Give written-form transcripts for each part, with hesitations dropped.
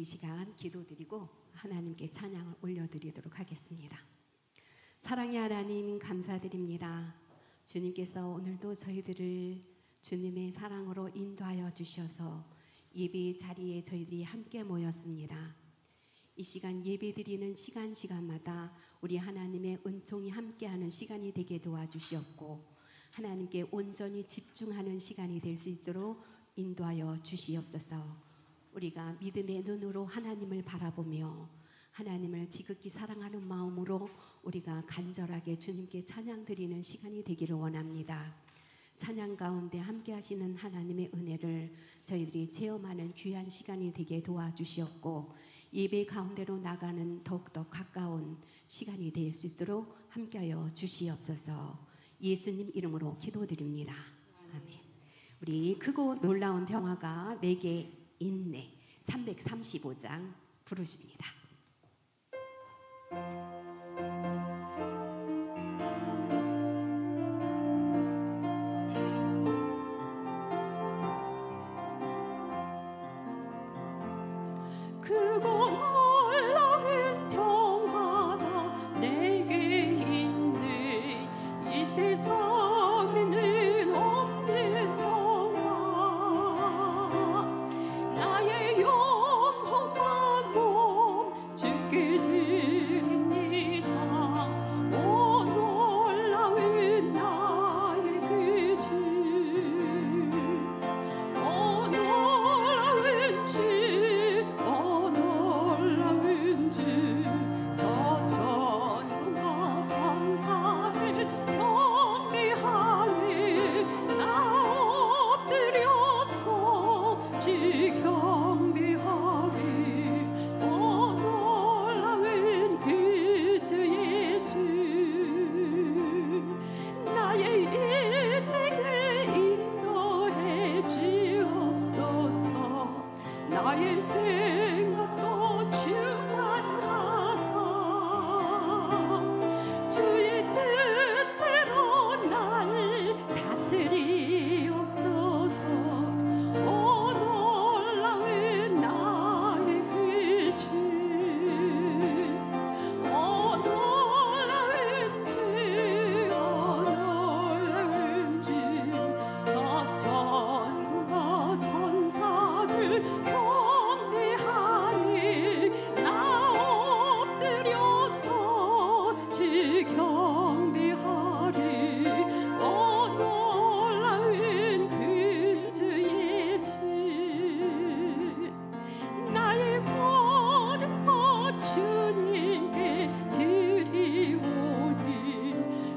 이 시간 기도드리고 하나님께 찬양을 올려드리도록 하겠습니다. 사랑의 하나님 감사드립니다. 주님께서 오늘도 저희들을 주님의 사랑으로 인도하여 주셔서 예배 자리에 저희들이 함께 모였습니다. 이 시간 예배드리는 시간마다 우리 하나님의 은총이 함께하는 시간이 되게 도와주시옵고 하나님께 온전히 집중하는 시간이 될 수 있도록 인도하여 주시옵소서. 우리가 믿음의 눈으로 하나님을 바라보며 하나님을 지극히 사랑하는 마음으로 우리가 간절하게 주님께 찬양드리는 시간이 되기를 원합니다. 찬양 가운데 함께 하시는 하나님의 은혜를 저희들이 체험하는 귀한 시간이 되게 도와주시옵고 예배 가운데로 나가는 더욱더 가까운 시간이 될 수 있도록 함께하여 주시옵소서. 예수님 이름으로 기도드립니다. 아멘. 우리 크고 놀라운 평화가 내게 있네 335장 부르십니다. 크고 놀라운 평화가 내게 있네 이 세상에는 없는 평화 나의 영혼과 몸 주께 드립니다. 오 놀라운 나의 그 주, 오 놀라운 주, 오 놀라운 주, 저 천군과 천사들 경배하네 나 엎드려서 주 경배하리. 오 놀라운 그 주 예수 나의 인생을 인도해 주옵소서. 나의 생각도 충만하사 주의 뜻대로 날 다스리옵소서. 오 놀라운 나의 그 주, 오 놀라운 주, 오 놀라운 주, 저 천군과 천사들 경배하니 나 엎드려서 주 경배하리. 오 놀라운 그 주 예수 나의 모든 것 주님께 드리오니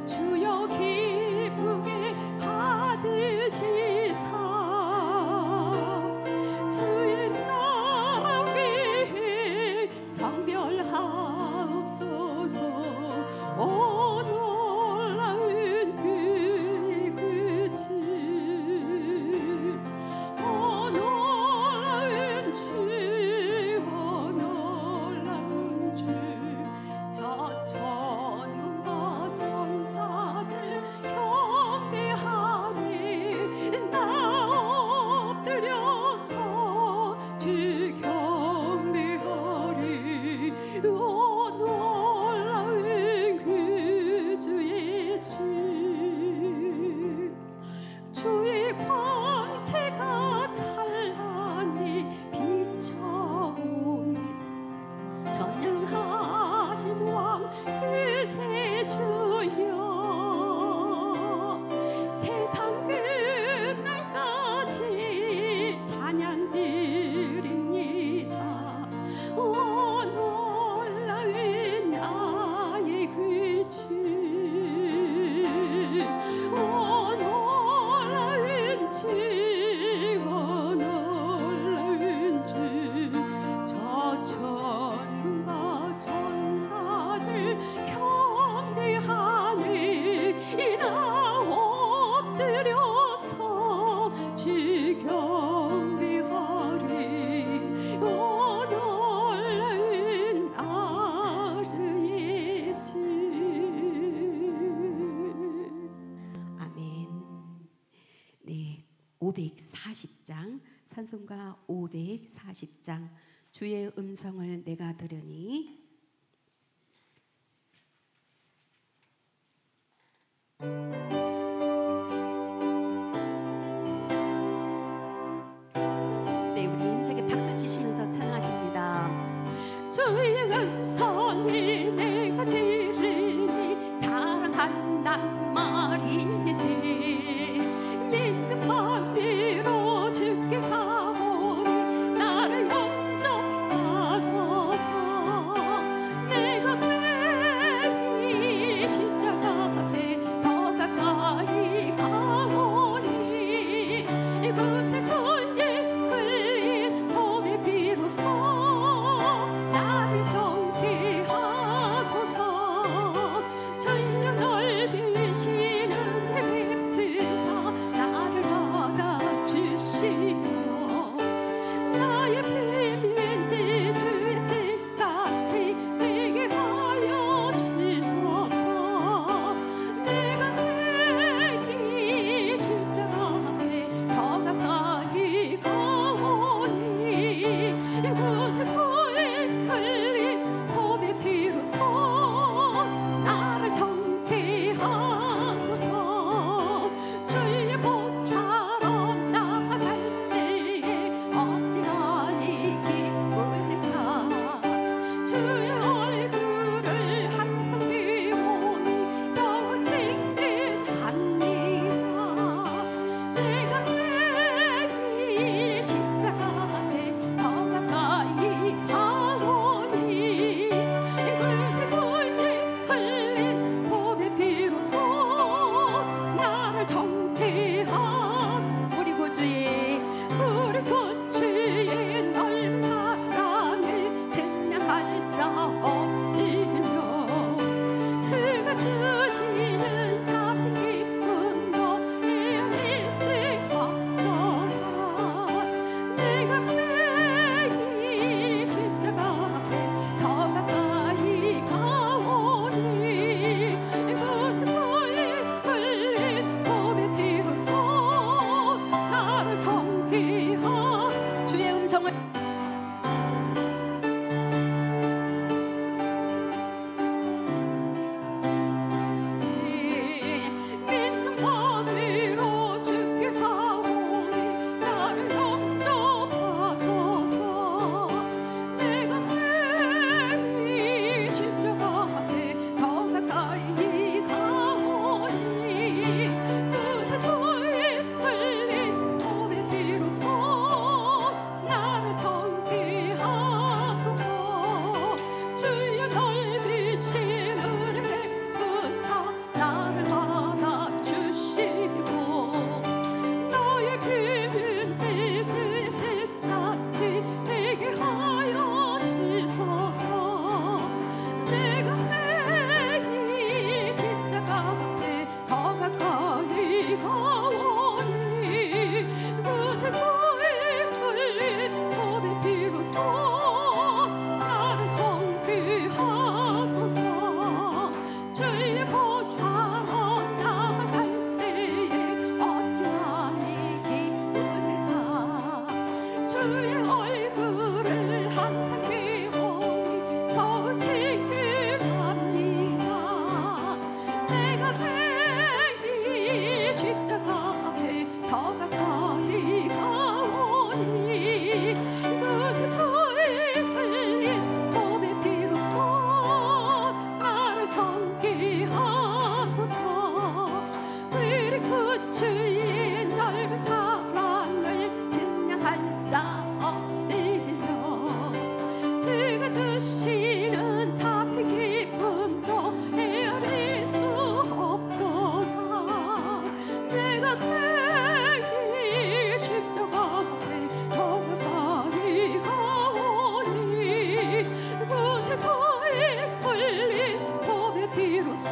주여 기쁘게 받으시사 주의 나라 위해 성별하옵소서. 오 놀라운 그 주, 오 놀라운 주, 오 놀라운 주, 저 천군과 천사들 경배하니 나 엎드려서 주 경배하리. 오 놀라운 그 주 예수 주의 광채가 찬란히 비춰오니 전능하신 왕 그새 주여 세상 끝날까지 찬양 드립니다. 오 놀라운 나의 그 주, 오 놀라운 주, 오 놀라운 주, 저 천군과 천사들 경배하니 나 엎드려서 주 경배하리. 오 놀라운 나의 예수. 아멘. 네, 540장 찬송가 540장 주의 음성을 내가 들으니 네, 우리 힘차게 박수 치시면서 찬양하십니다. 주의 음성을 내가 들으니 사랑한단 말이세. 믿는 마음으로 주께 가오니 나를 영접하소서. 내가 매일 십자가 앞에 더 가까이 가오니 이곳에 주의 흘린 봄의 비로소 나를 정케 하소서. 주여 넓으시는 내 베푸사 나를 받아주시고 나의 비밀들 주의 뜻같이 되게 하여 주소서. 내가 매일 십자가 앞에 더 가까이 가오니 이곳에 주의 흘린 봄의 비로소 나를 정케 하소서. 주의 보좌로 나아갈 때에 어찌하니 기쁠까. 주의 얼굴을 항상 비오니 더욱 친근합니다. 내가 매일 십자가 앞에 더 가까이 가오니 이곳에 주의 흘린 봄의 비로소 나를 정케 하소서. 우리 구주의 넓은 사랑을 증량할 자 없으며 주가 주시는 작은 기쁨도 헤아릴 수 없도다. 내가 매일 십자가 앞에 더 가까이 가오니 이곳에 주의 흘린 봄의 비로소 나를 정케 하. 주의 음성을 믿는 마음으로 주께 가오니 나를 영접하소서. 내가 매일 십자가 앞에 더 가까이 가오니 그새 주의 흘린 봄의 비로소 나를 정케 하소서. 주여 넓으신 은혜 베푸사 나를 받아주시고 너의 비밀들 주의 뜻같이 되게 하여 주소서. 내가 매일 십자가 앞에 더 가까이 가오니 그새 주의 흘린 봄의 비로소 나를 정케 하소서. 주의 보좌로 나아갈 때에 어찌하니 기쁠까. 주의 얼굴을 항상 비오니 더욱 친근합니다. 내가 매일 십자가 앞에 더 가까이 가오니 그새 주의 흘린 봄의 비로소 나를 정케 하소서. 우리 구주의 넓은 사랑을 증량할 자 없으며 주가 주시는 작은 기쁨도 헤아릴 수 없도다. 내가 매일 십자가 앞에 더 가까이 가오니 그새 주의 흘린 봄의 비로소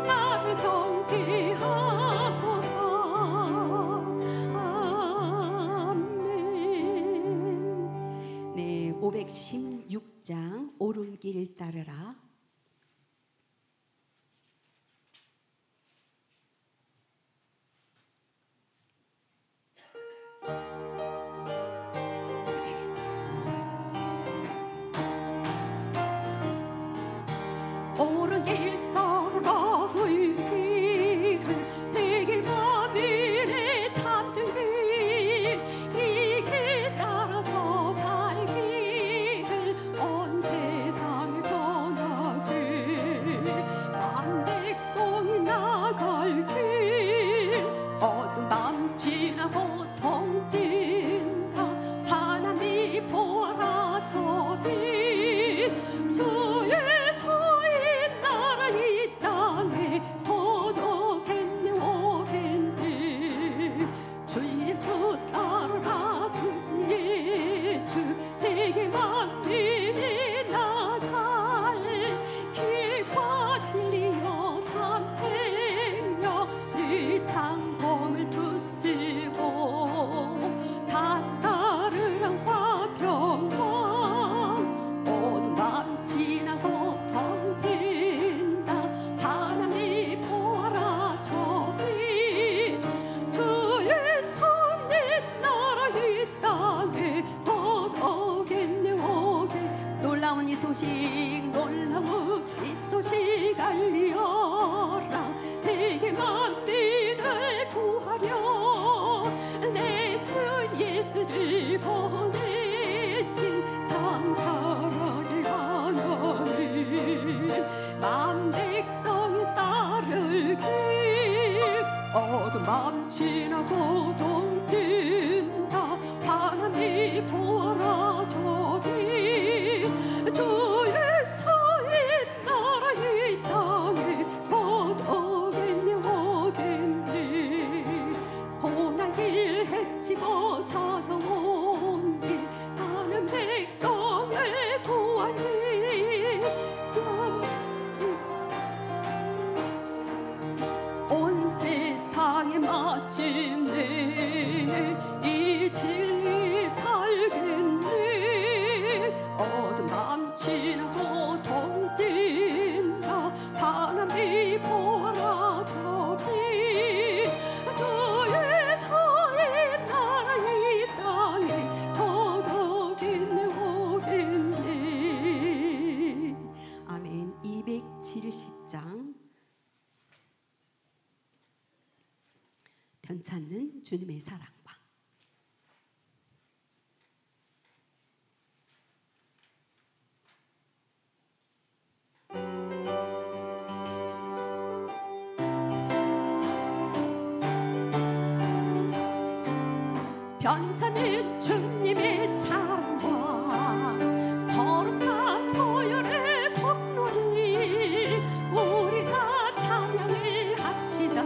나를 정케 하소서. 아멘. 네, 516장 오른길 따르라. 옳은 길 따라 올 길을 세계와 미래 참된 길 이 길 따라서 살 길을 온 세상에 전하세 만 백성이 나갈 길 어두운 밤 지나고 통 뛴다 하나님이 보아라 저 빛 주의 소인 나라 이 땅에 도덕했네 오겠네 주 예수 따르라 승리의 주 세계 만민이 나갈 길과 진리여 참 생명 네 장봉을 부수고 다 따르라 화평왕 어두운 밤 지나고 텅 빈다 하나님이 보아라 저 빛 주의 손이 나라 이 땅에 더더겠네 오게 놀라운 이 소식 놀라운 이 소식 알리어라 세계 만민을 구하려 내 주 예수를 보내신 장사랑의 하나님 만 백성이 따를 길 어두운 밤 지나고 동 뛴다 하나님이 보아라 저 빛 주의 소인 나라 이 땅에 더더겠네 오겠네 고난길 해치고 찾아온 길 많은 백성을 구하니 온 세상에 마침내 이 진리 살겠네 어두운 밤 지나고 동 뛴다 하나님이 보아라 저 빛 주의 소인 나라 이 땅에 더더겠네 오겠네 아멘. 270장 변찮는 주님의 사랑과 변찮은 주님의 사랑과 거룩한 보혈의 통로를 우리 다 찬양을 합시다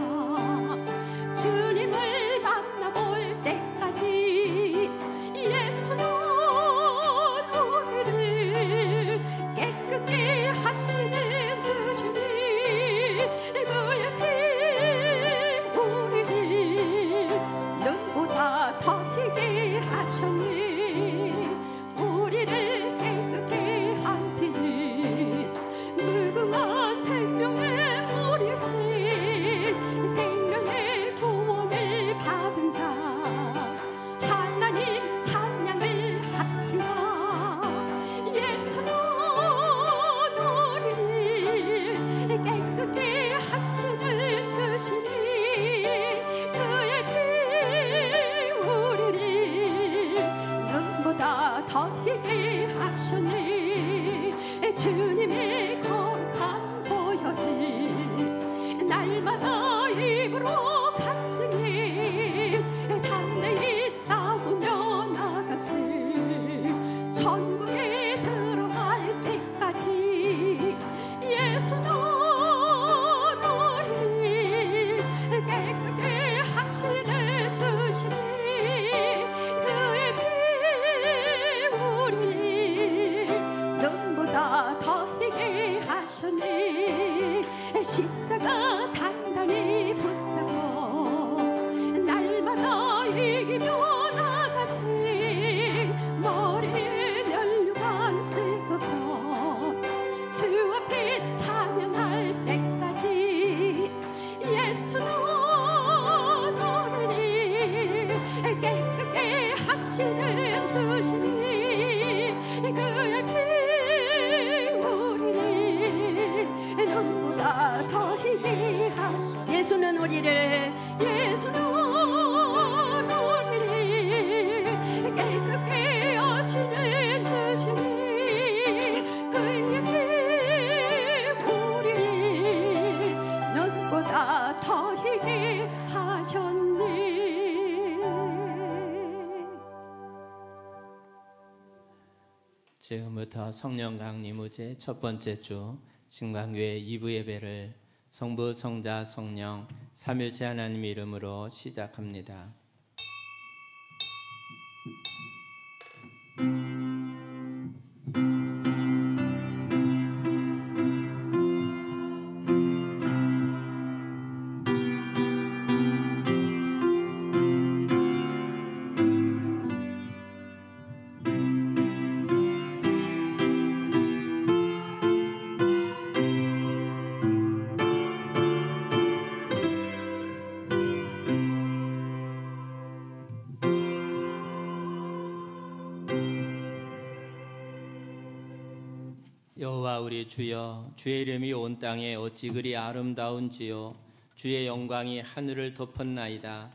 주님을 만나볼 때까지 예수는 우리를 깨끗게 하시는 주시니 그의 피 우리를 눈보다 더 희게 하셨니 우리를 깨끗게 한 피는 무궁한 생명의 물일세 생명의 구원을 받은 자 하나님 찬양을 합시다 예수는 우리를 깨끗게 하시는 주시니 그의 피 우리를 눈보다 더 희게 하셨네 주님의 거룩한 보혈을 날마다 입으로 간증해 담대히 싸우며 나가세 천국에 들어갈 때까지 예수는 우리를 깨끗게 하시는 주시니 그의 피 우리를 눈보다 더 희게 하셨네 십자가 단단히 붙잡고 날마다 이기며 나가세 머리에 면류관 쓰고서 주 앞에 찬양할 때까지 예수는 우리를 깨끗게 하시는 주시니 그의 피 우리를 지금부터 성령 강림우제 첫 번째 주 신광교회 2부 예배를 성부, 성자, 성령 삼일체 하나님 이름으로 시작합니다. 여호와 우리 주여, 주의 이름이 온 땅에 어찌 그리 아름다운지요. 주의 영광이 하늘을 덮었나이다.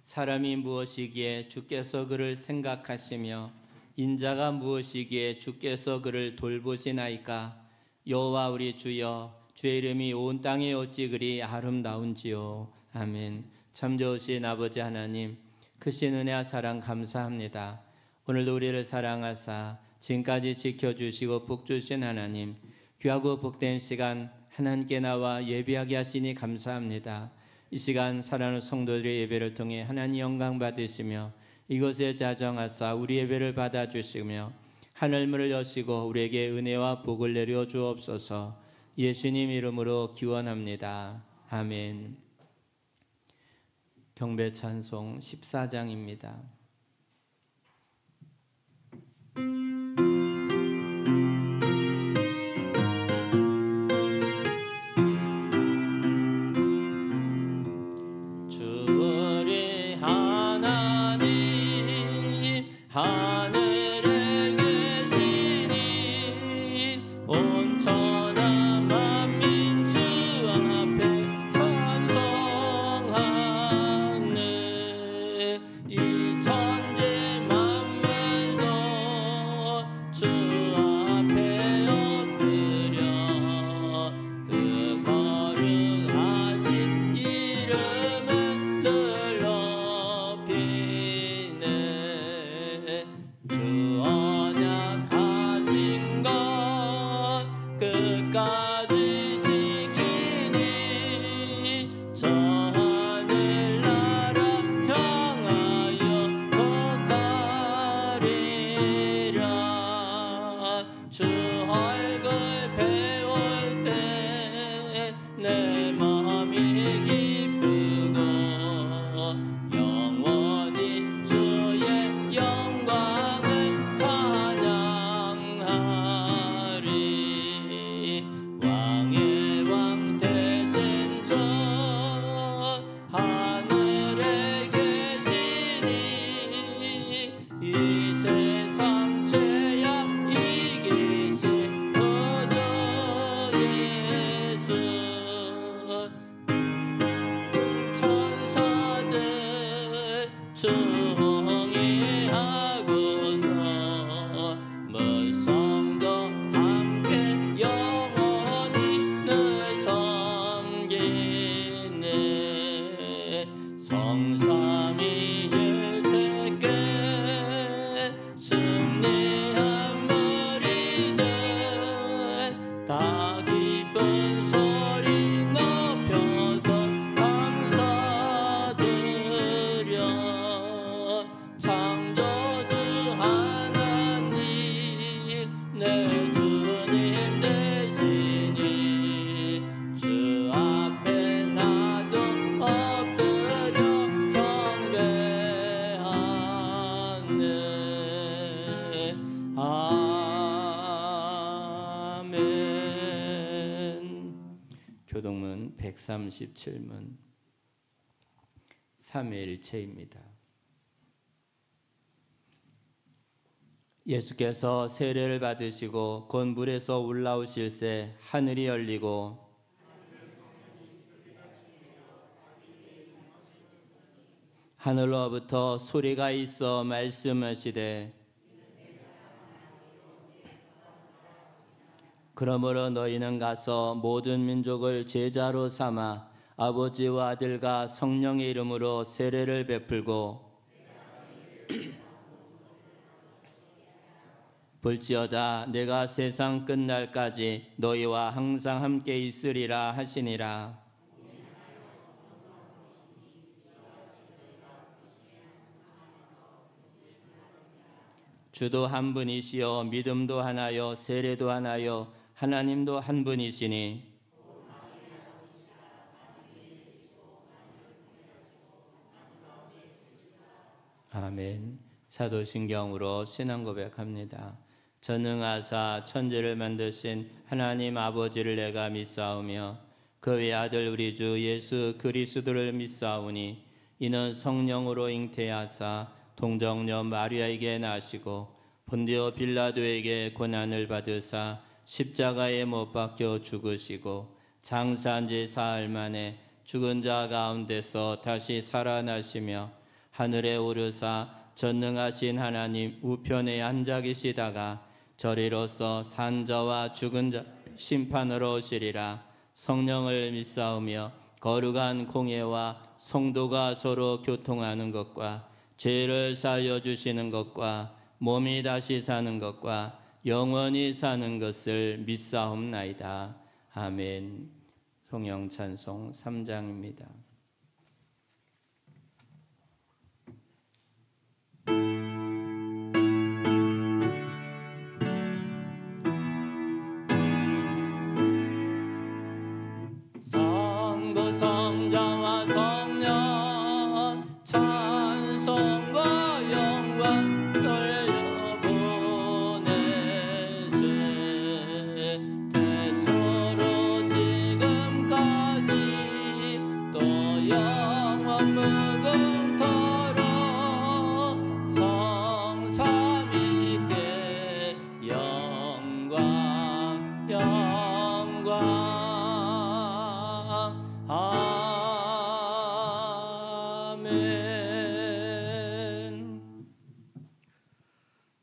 사람이 무엇이기에 주께서 그를 생각하시며 인자가 무엇이기에 주께서 그를 돌보시나이까. 여호와 우리 주여, 주의 이름이 온 땅에 어찌 그리 아름다운지요. 아멘. 참 좋으신 아버지 하나님, 크신 은혜와 사랑 감사합니다. 오늘도 우리를 사랑하사 지금까지 지켜주시고 복주신 하나님, 귀하고 복된 시간 하나님께 나와 예배하게 하시니 감사합니다. 이 시간 사랑하는 성도들의 예배를 통해 하나님 영광 받으시며 이곳에 자정하사 우리 예배를 받아주시며 하늘문을 여시고 우리에게 은혜와 복을 내려 주옵소서. 예수님 이름으로 기원합니다. 아멘. 경배 찬송 14장입니다. 하늘에 계시니 온 천하 만민 주 앞에 찬송하네. 이 천지 만물도 주 앞에 엎드려 그 거룩하신 이름을 늘 높이네. 주 언약하신 것 끝까지 지키니 저 하늘나라 향하여 거하리라. 주 얼굴 배울 때 내 마음이 기쁘고 영원히 주의 영광을 찬양하리. 왕의 왕 되신 주 하늘에 계시니 이 세상 죄악 이기신 구주 예수. 천사들 충의하고서 물성도 함께 영원히 늘 섬기네. 성삼위일체께 승리한 머리들 다 기쁜 소리 높여서 감사드려. 창조주 하나님 내 주님 되시니 주 앞에 나도 엎드려 경배하네. 아멘. 교동문 137문 삼위일체입니다. 예수께서 세례를 받으시고 곧 물에서 올라오실새 하늘이 열리고 하늘로부터 소리가 있어 말씀하시되 그러므로 너희는 가서 모든 민족을 제자로 삼아 아버지와 아들과 성령의 이름으로 세례를 베풀고 볼지어다 내가 세상 끝날까지 너희와 항상 함께 있으리라 하시니라. 주도 한 분이시요 믿음도 하나요 세례도 하나요 하나님도 한 분이시니 아멘. 사도신경으로 신앙 고백합니다. 전능하사 천지를 만드신 하나님 아버지를 내가 믿사오며 그 외아들 우리 주 예수 그리스도를 믿사오니 이는 성령으로 잉태하사 동정녀 마리아에게 나시고 본디오 빌라도에게 고난을 받으사 십자가에 못 박혀 죽으시고 장사한 지 사흘 만에 죽은 자 가운데서 다시 살아나시며 하늘에 오르사 전능하신 하나님 우편에 앉아 계시다가 저리로서 산자와 죽은 자 심판으로 오시리라. 성령을 믿사오며 거룩한 공예와 성도가 서로 교통하는 것과 죄를 사하여 주시는 것과 몸이 다시 사는 것과 영원히 사는 것을 믿사옵나이다. 아멘. 성령 찬송 3장입니다. 성자와 성령 찬송과 영광 돌려보내세 태초로 지금까지 또 영원 무궁토록 성삼위께 영광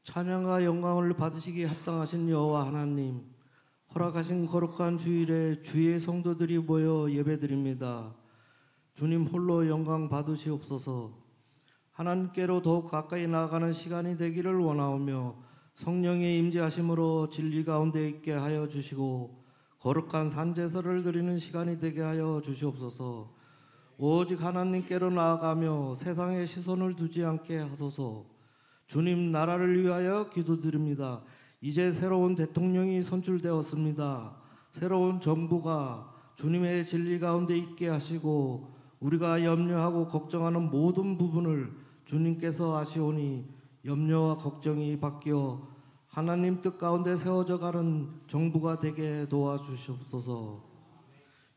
찬양과 영광을 받으시기에 합당하신 여호와 하나님, 허락하신 거룩한 주일에 주의 성도들이 모여 예배드립니다. 주님 홀로 영광 받으시옵소서. 하나님께로 더욱 가까이 나아가는 시간이 되기를 원하오며 성령의 임재하심으로 진리 가운데 있게 하여 주시고 거룩한 산제사를 드리는 시간이 되게 하여 주시옵소서. 오직 하나님께로 나아가며 세상의 시선을 두지 않게 하소서. 주님 나라를 위하여 기도드립니다. 이제 새로운 대통령이 선출되었습니다. 새로운 정부가 주님의 진리 가운데 있게 하시고 우리가 염려하고 걱정하는 모든 부분을 주님께서 아시오니 염려와 걱정이 바뀌어 하나님 뜻 가운데 세워져 가는 정부가 되게 도와주시옵소서.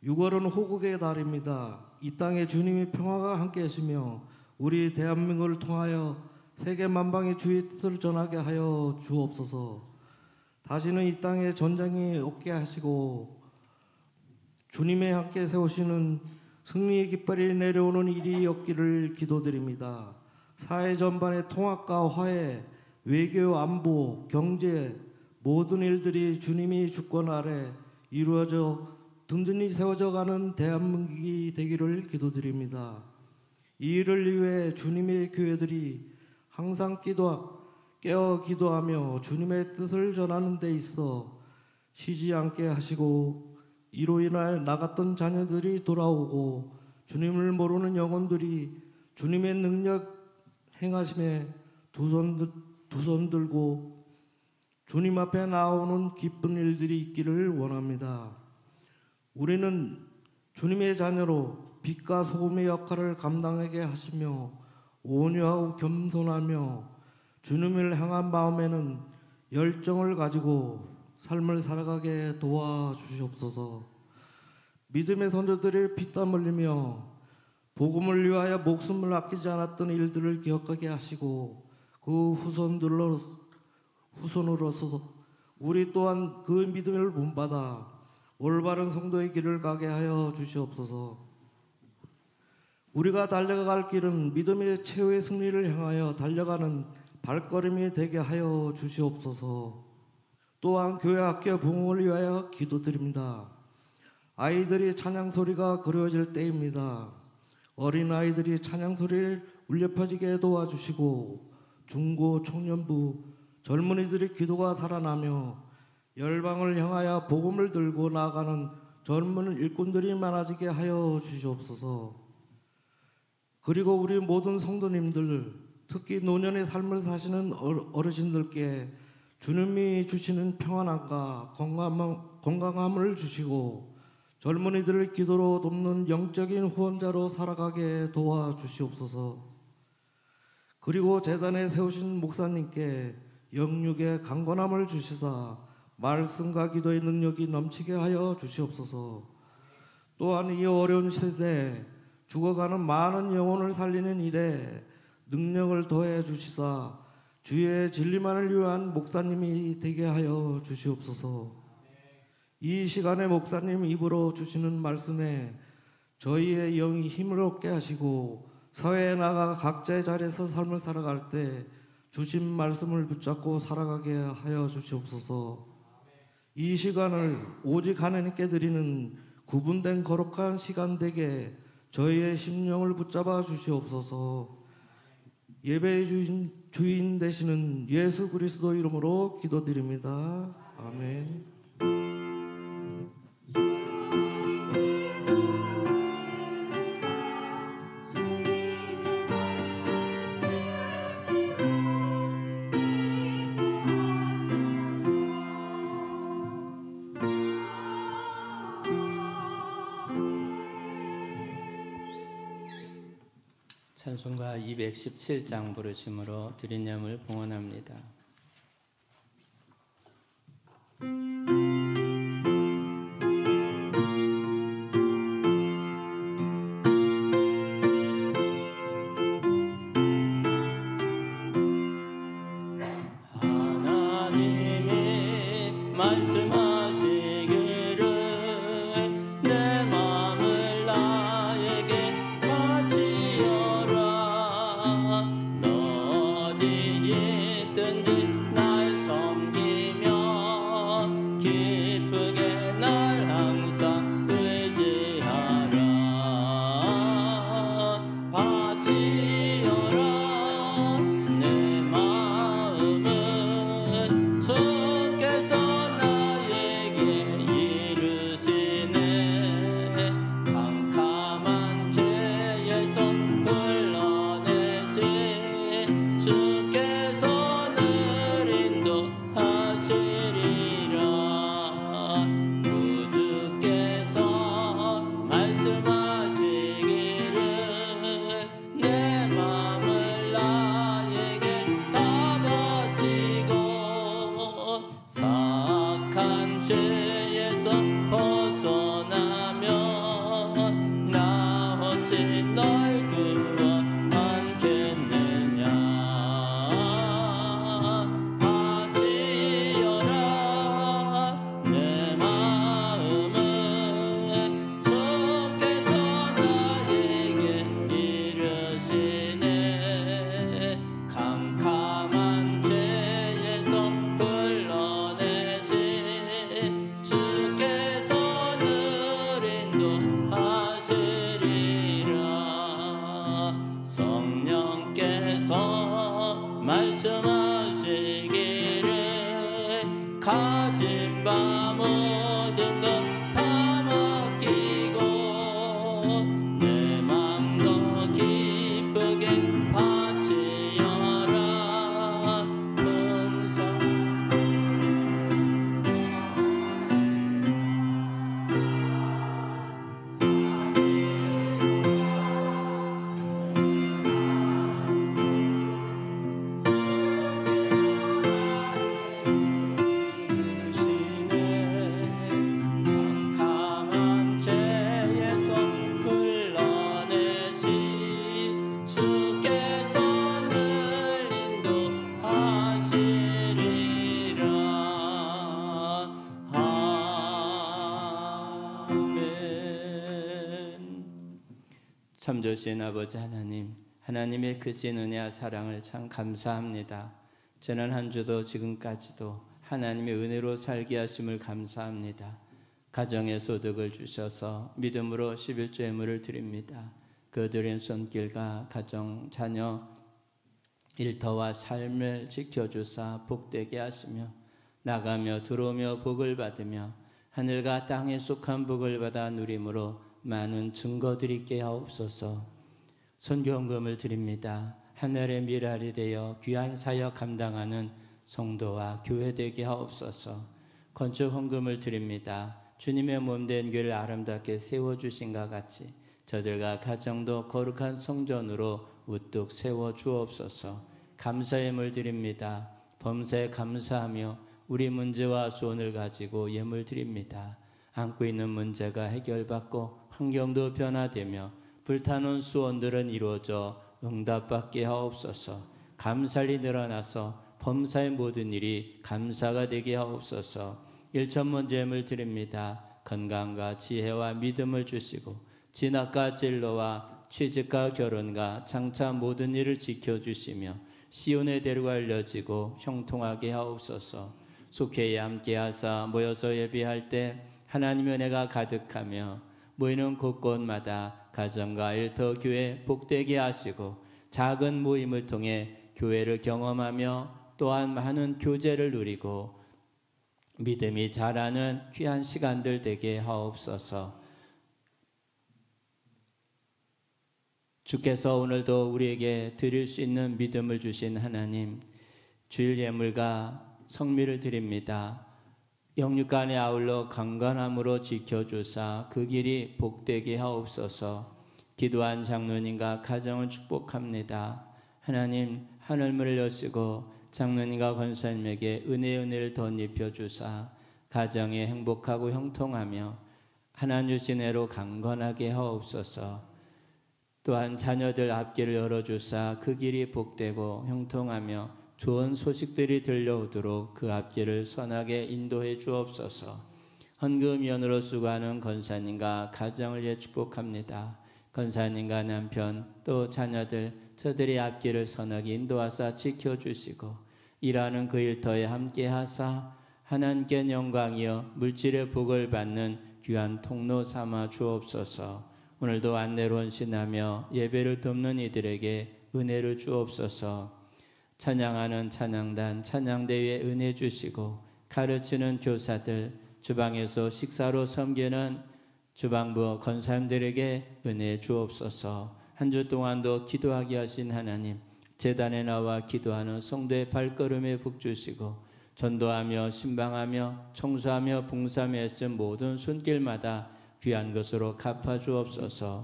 6월은 호국의 달입니다. 이 땅에 주님의 평화가 함께 하시며 우리 대한민국을 통하여 세계 만방에 주의 뜻을 전하게 하여 주옵소서. 다시는 이 땅에 전쟁이 없게 하시고 주님의 함께 세우시는 승리의 깃발이 내려오는 일이 없기를 기도드립니다. 사회 전반의 통합과 화해, 외교, 안보, 경제 모든 일들이 주님이 주권 아래 이루어져 든든히 세워져 가는 대한민국이 되기를 기도드립니다. 이 일을 위해 주님의 교회들이 항상 깨어 기도하며 주님의 뜻을 전하는 데 있어 쉬지 않게 하시고 이로 인해 나갔던 자녀들이 돌아오고 주님을 모르는 영혼들이 주님의 능력 행하심에 두 손 들고 주님 앞에 나오는 기쁜 일들이 있기를 원합니다. 우리는 주님의 자녀로 빛과 소금의 역할을 감당하게 하시며 온유하고 겸손하며 주님을 향한 마음에는 열정을 가지고 삶을 살아가게 도와주시옵소서. 믿음의 선조들이 피땀 흘리며 복음을 위하여 목숨을 아끼지 않았던 일들을 기억하게 하시고 그 후손으로서 우리 또한 그 믿음을 본받아 올바른 성도의 길을 가게 하여 주시옵소서. 우리가 달려갈 길은 믿음의 최후의 승리를 향하여 달려가는 발걸음이 되게 하여 주시옵소서. 또한 교회 학교 부흥을 위하여 기도드립니다. 아이들이 찬양 소리가 그려질 때입니다. 어린 아이들이 찬양 소리를 울려 퍼지게 도와주시고 중고 청년부 젊은이들의 기도가 살아나며 열방을 향하여 복음을 들고 나아가는 젊은 일꾼들이 많아지게 하여 주시옵소서. 그리고 우리 모든 성도님들, 특히 노년의 삶을 사시는 어르신들께 주님이 주시는 평안함과 건강함을 주시고 젊은이들을 기도로 돕는 영적인 후원자로 살아가게 도와주시옵소서. 그리고 재단에 세우신 목사님께 영육의 강건함을 주시사 말씀과 기도의 능력이 넘치게 하여 주시옵소서. 또한 이 어려운 시대에 죽어가는 많은 영혼을 살리는 일에 능력을 더해 주시사 주의 진리만을 위한 목사님이 되게 하여 주시옵소서. 이 시간에 목사님 입으로 주시는 말씀에 저희의 영이 힘을 얻게 하시고 사회에 나가 각자의 자리에서 삶을 살아갈 때 주신 말씀을 붙잡고 살아가게 하여 주시옵소서. 이 시간을 오직 하나님께 드리는 구분된 거룩한 시간 되게 저희의 심령을 붙잡아 주시옵소서. 예배의 주인 되시는 예수 그리스도 이름으로 기도드립니다. 아멘. 찬송가 217장 부르심으로 드린 예물 봉헌합니다. 하나님이 말씀하시기를 내 마음을 나에게 바치어라. 너 어디 있든지 날 섬기며 기쁘게 날 항상 의지하라. 바치어라. 내 마음은 주께서 나에게 이르시네. 캄캄한 죄에서 불러내신 주께서 늘 인도하시리라. 구주께서 말씀하시기를 내 마음을 나에게 다 바치고 사악한 죄에서 벗어나면 나 어찌 널 구원 않겠느냐. 하지어라. 내 마음은 주께서 나에게 이르시네. 캄캄한 죄에서 불러내신 주께서 늘 인도하시리라. 성령께서 말씀하시기를 가진 바 모든 것 다 맡기고 내 맘도 기쁘게 바치어라. 풍성 캄캄한 죄에서 불러내신 주께서 늘 인도하시리라. 아멘. 참 좋으신 아버지 하나님, 하나님의 크신 은혜와 사랑을 참 감사합니다. 지난 한 주도 지금까지도 하나님의 은혜로 살게 하심을 감사합니다. 가정의 소득을 주셔서 믿음으로 11조 예물을 드립니다. 그 드린 손길과 가정, 자녀 일터와 삶을 지켜주사 복되게 하시며 나가며 들어오며 복을 받으며 하늘과 땅에 속한 복을 받아 누림으로 많은 증거들 있게 하옵소서. 선교헌금을 드립니다. 하늘의 미랄이 되어 귀한 사역 감당하는 성도와 교회 되게 하옵소서. 건축 헌금을 드립니다. 주님의 몸된 교회를 아름답게 세워주신 것 같이 저들과 가정도 거룩한 성전으로 우뚝 세워주옵소서. 감사의 예물 드립니다. 범사에 감사하며 우리 문제와 소원을 가지고 예물 드립니다. 안고 있는 문제가 해결받고 환경도 변화되며 불타는 소원들은 이루어져 응답받게 하옵소서. 감살이 늘어나서 범사의 모든 일이 감사가 되게 하옵소서. 일천문제 예물 드립니다. 건강과 지혜와 믿음을 주시고 진학과 진로와 취직과 결혼과 장차 모든 일을 지켜주시며 시온의 대로가 알려지고 형통하게 하옵소서. 속회에 함께하사 모여서 예배할 때 하나님의 은혜가 가득하며 모이는 곳곳마다 가정과 일터 교회 복되게 하시고 작은 모임을 통해 교회를 경험하며 또한 많은 교제를 누리고 믿음이 자라는 귀한 시간들 되게 하옵소서. 주께서 오늘도 우리에게 드릴 수 있는 믿음을 주신 하나님, 주일 예물과 성미를 드립니다. 영육간에 아울러 강건함으로 지켜주사 그 길이 복되게 하옵소서. 기도한 장로님과 가정을 축복합니다. 하나님, 하늘문을 여시고 장로님과 권사님에게 은혜를 덧입혀 주사 가정에 행복하고 형통하며 하나님 주신 애로 강건하게 하옵소서. 또한 자녀들 앞길을 열어주사 그 길이 복되고 형통하며 좋은 소식들이 들려오도록 그 앞길을 선하게 인도해 주옵소서. 헌금위원으로 수고하는 권사님과 가정을 위해 축복합니다. 권사님과 남편 또 자녀들 저들의 앞길을 선하게 인도하사 지켜주시고 일하는 그 일터에 함께하사 하나님께 영광이여 물질의 복을 받는 귀한 통로 삼아 주옵소서. 오늘도 안내로 헌신하며 예배를 돕는 이들에게 은혜를 주옵소서. 찬양하는 찬양단 찬양대회에 은혜 주시고 가르치는 교사들 주방에서 식사로 섬기는 주방부 권사님들에게 은혜 주옵소서. 한 주 동안도 기도하게 하신 하나님, 제단에 나와 기도하는 성도의 발걸음에 복 주시고 전도하며 신방하며 청소하며 봉사하며 애쓴 모든 손길마다 귀한 것으로 갚아 주옵소서.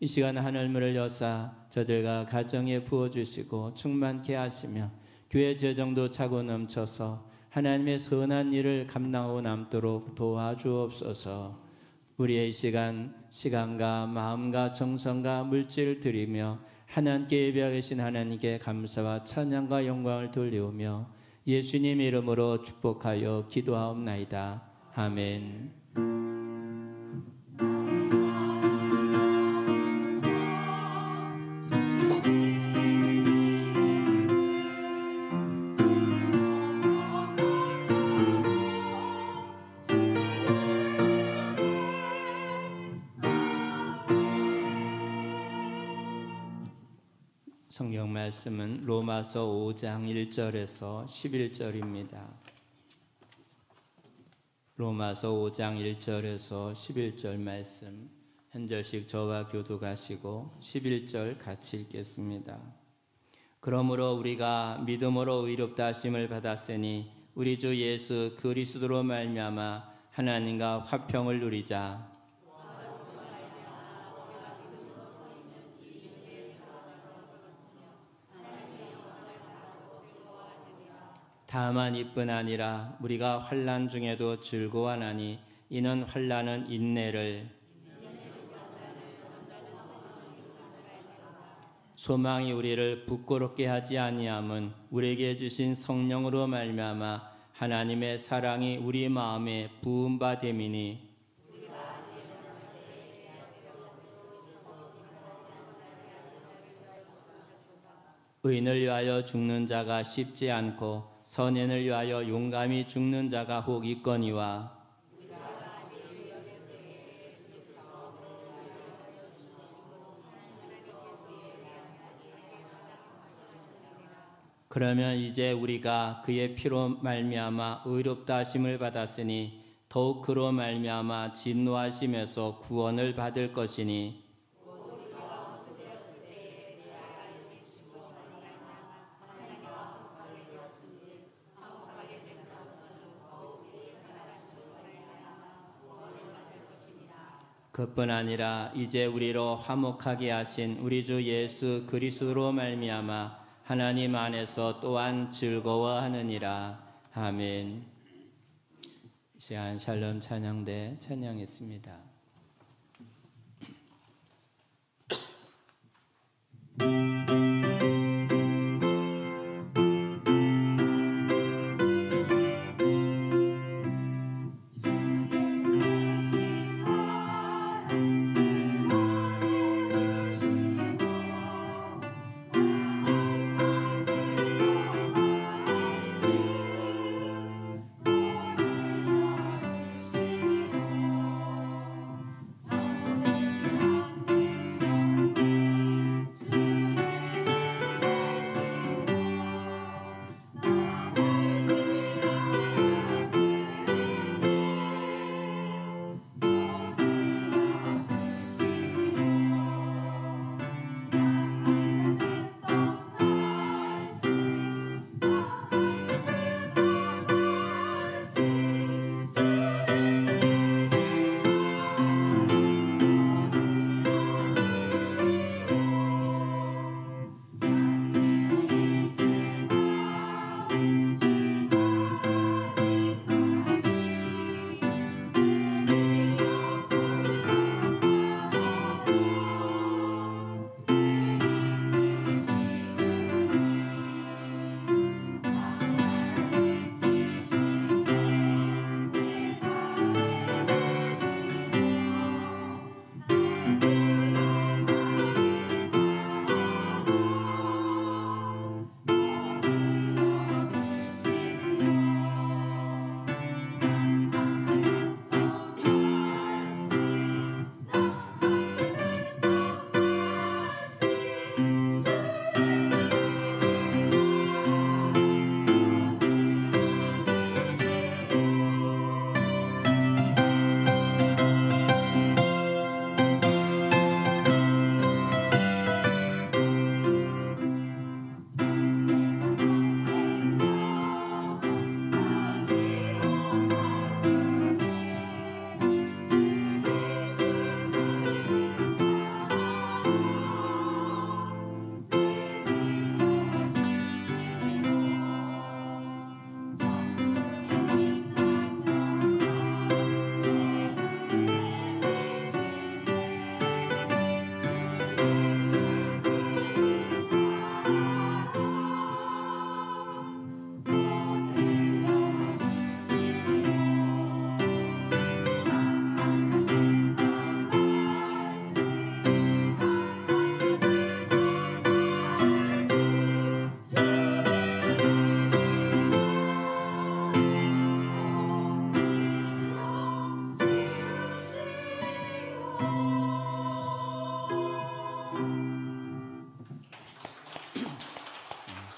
이 시간 하늘문을 여사 저들과 가정에 부어주시고 충만케 하시며 교회 재정도 차고 넘쳐서 하나님의 선한 일을 감당하고 남도록 도와주옵소서. 우리의 이 시간과 마음과 정성과 물질을 드리며 하나님께 예배하고 계신 하나님께 감사와 찬양과 영광을 돌리우며 예수님 이름으로 축복하여 기도하옵나이다. 아멘. 성경 말씀은 로마서 5장 1절에서 11절입니다. 로마서 5장 1절에서 11절 말씀 한 절씩 저와 교독하시고 11절 같이 읽겠습니다. 그러므로 우리가 믿음으로 의롭다 하심을 받았으니 우리 주 예수 그리스도로 말미암아 하나님과 화평을 누리자. 다만 이뿐 아니라 우리가 환난 중에도 즐거워하나니 이는 환난은 인내를 소망이 우리를 부끄럽게 하지 아니함은 우리에게 주신 성령으로 말미암아 하나님의 사랑이 우리 마음에 부은 바 됨이니 의인을 위하여 죽는 자가 쉽지 않고 선인을 위하여 용감히 죽는 자가 혹 있거니와 그러면 이제 우리가 그의 피로 말미암아 의롭다 하심을 받았으니 더욱 그로 말미암아 진노하심에서 구원을 받을 것이니 그뿐 아니라 이제 우리로 화목하게 하신 우리 주 예수 그리스도로 말미암아 하나님 안에서 또한 즐거워하느니라. 아멘. 이 시간 샬롬 찬양대 찬양했습니다.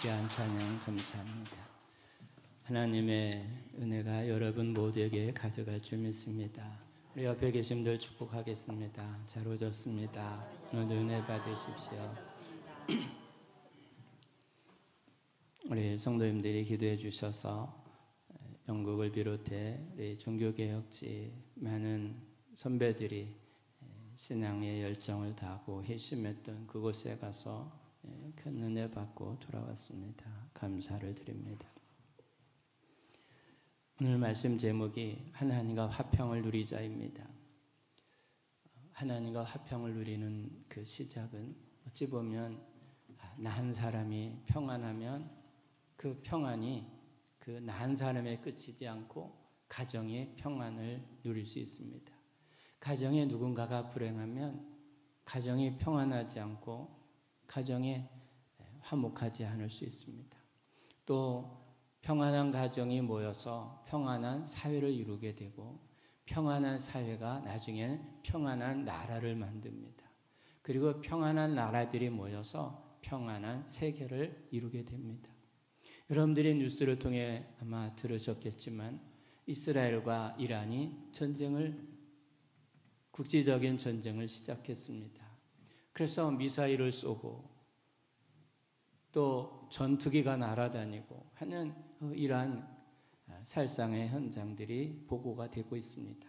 귀한 찬양 감사합니다. 하나님의 은혜가 여러분 모두에게 가져갈 줄 믿습니다. 우리 옆에 계신 분들 축복하겠습니다. 잘 오셨습니다. 오늘도 은혜 받으십시오. 우리 성도님들이 기도해 주셔서 영국을 비롯해 우리 종교개혁지 많은 선배들이 신앙의 열정을 다하고 회심했던 그곳에 가서 큰 은혜 받고 돌아왔습니다. 감사를 드립니다. 오늘 말씀 제목이 하나님과 화평을 누리자입니다. 하나님과 화평을 누리는 그 시작은 어찌 보면 나 한 사람이 평안하면 그 평안이 그 나 한 사람에 그치지 않고 가정의 평안을 누릴 수 있습니다. 가정에 누군가가 불행하면 가정이 평안하지 않고 가정에 화목하지 않을 수 있습니다. 또 평안한 가정이 모여서 평안한 사회를 이루게 되고 평안한 사회가 나중에 평안한 나라를 만듭니다. 그리고 평안한 나라들이 모여서 평안한 세계를 이루게 됩니다. 여러분들이 뉴스를 통해 아마 들으셨겠지만 이스라엘과 이란이 국제적인 전쟁을 시작했습니다. 그래서 미사일을 쏘고 또 전투기가 날아다니고 하는 이러한 살상의 현장들이 보고가 되고 있습니다.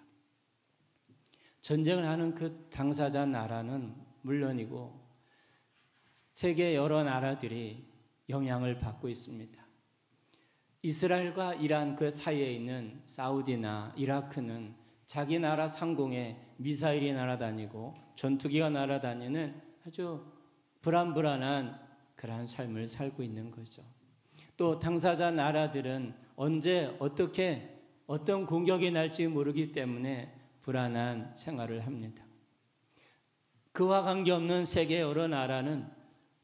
전쟁을 하는 그 당사자 나라는 물론이고 세계 여러 나라들이 영향을 받고 있습니다. 이스라엘과 이란 그 사이에 있는 사우디나 이라크는 자기 나라 상공에 미사일이 날아다니고 전투기가 날아다니는 아주 불안불안한 그러한 삶을 살고 있는 거죠. 또 당사자 나라들은 언제 어떻게 어떤 공격이 날지 모르기 때문에 불안한 생활을 합니다. 그와 관계없는 세계 여러 나라는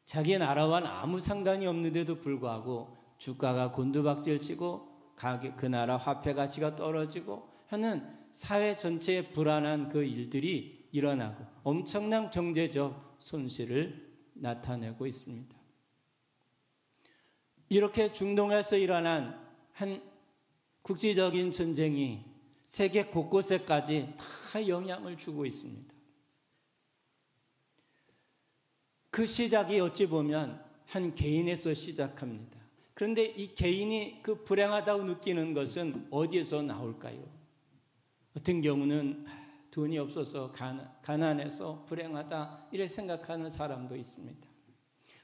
자기 나라와는 아무 상관이 없는데도 불구하고 주가가 곤두박질치고 그 나라 화폐 가치가 떨어지고 하는 사회 전체의 불안한 그 일들이 일어나고 엄청난 경제적 손실을 나타내고 있습니다. 이렇게 중동에서 일어난 한 국제적인 전쟁이 세계 곳곳에까지 다 영향을 주고 있습니다. 그 시작이 어찌 보면 한 개인에서 시작합니다. 그런데 이 개인이 그 불행하다고 느끼는 것은 어디에서 나올까요? 어떤 경우는 돈이 없어서 가난해서 불행하다 이렇게 생각하는 사람도 있습니다.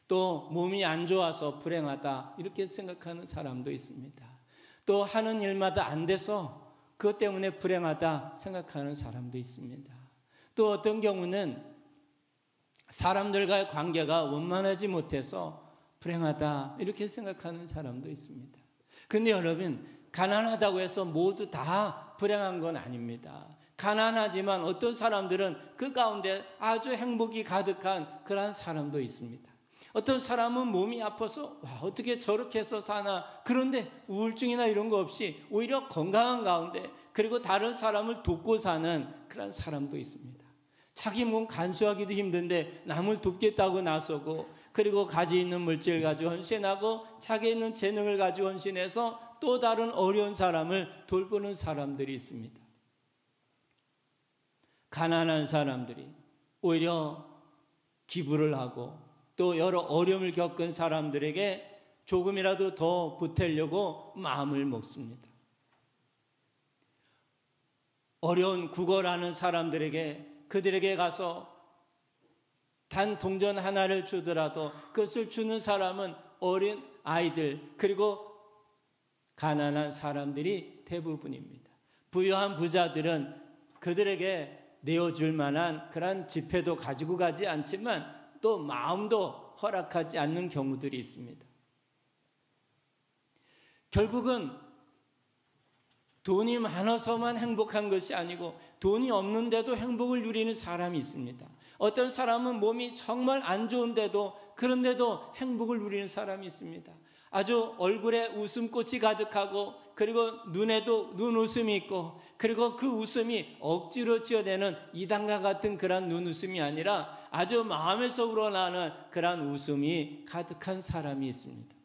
또 몸이 안 좋아서 불행하다 이렇게 생각하는 사람도 있습니다. 또 하는 일마다 안 돼서 그것 때문에 불행하다 생각하는 사람도 있습니다. 또 어떤 경우는 사람들과의 관계가 원만하지 못해서 불행하다 이렇게 생각하는 사람도 있습니다. 그런데 여러분, 가난하다고 해서 모두 다 불행한 건 아닙니다. 가난하지만 어떤 사람들은 그 가운데 아주 행복이 가득한 그러한 사람도 있습니다. 어떤 사람은 몸이 아파서 어떻게 저렇게 해서 사나, 그런데 우울증이나 이런 거 없이 오히려 건강한 가운데 그리고 다른 사람을 돕고 사는 그런 사람도 있습니다. 자기 몸 간수하기도 힘든데 남을 돕겠다고 나서고, 그리고 가지 있는 물질 가지고 헌신하고 자기 있는 재능을 가지고 헌신해서 또 다른 어려운 사람을 돌보는 사람들이 있습니다. 가난한 사람들이 오히려 기부를 하고 또 여러 어려움을 겪은 사람들에게 조금이라도 더 보태려고 마음을 먹습니다. 어려운 구걸하는 사람들에게, 그들에게 가서 단 동전 하나를 주더라도 그것을 주는 사람은 어린 아이들 그리고 가난한 사람들이 대부분입니다. 부유한 부자들은 그들에게 내어줄 만한 그런 지폐도 가지고 가지 않지만 또 마음도 허락하지 않는 경우들이 있습니다. 결국은 돈이 많아서만 행복한 것이 아니고 돈이 없는데도 행복을 누리는 사람이 있습니다. 어떤 사람은 몸이 정말 안 좋은데도 그런데도 행복을 누리는 사람이 있습니다. 아주 얼굴에 웃음꽃이 가득하고 그리고 눈에도 눈웃음이 있고 그리고 그 웃음이 억지로 지어내는 이단과 같은 그런 눈웃음이 아니라 아주 마음에서 우러나는 그런 웃음이 가득한 사람이 있습니다.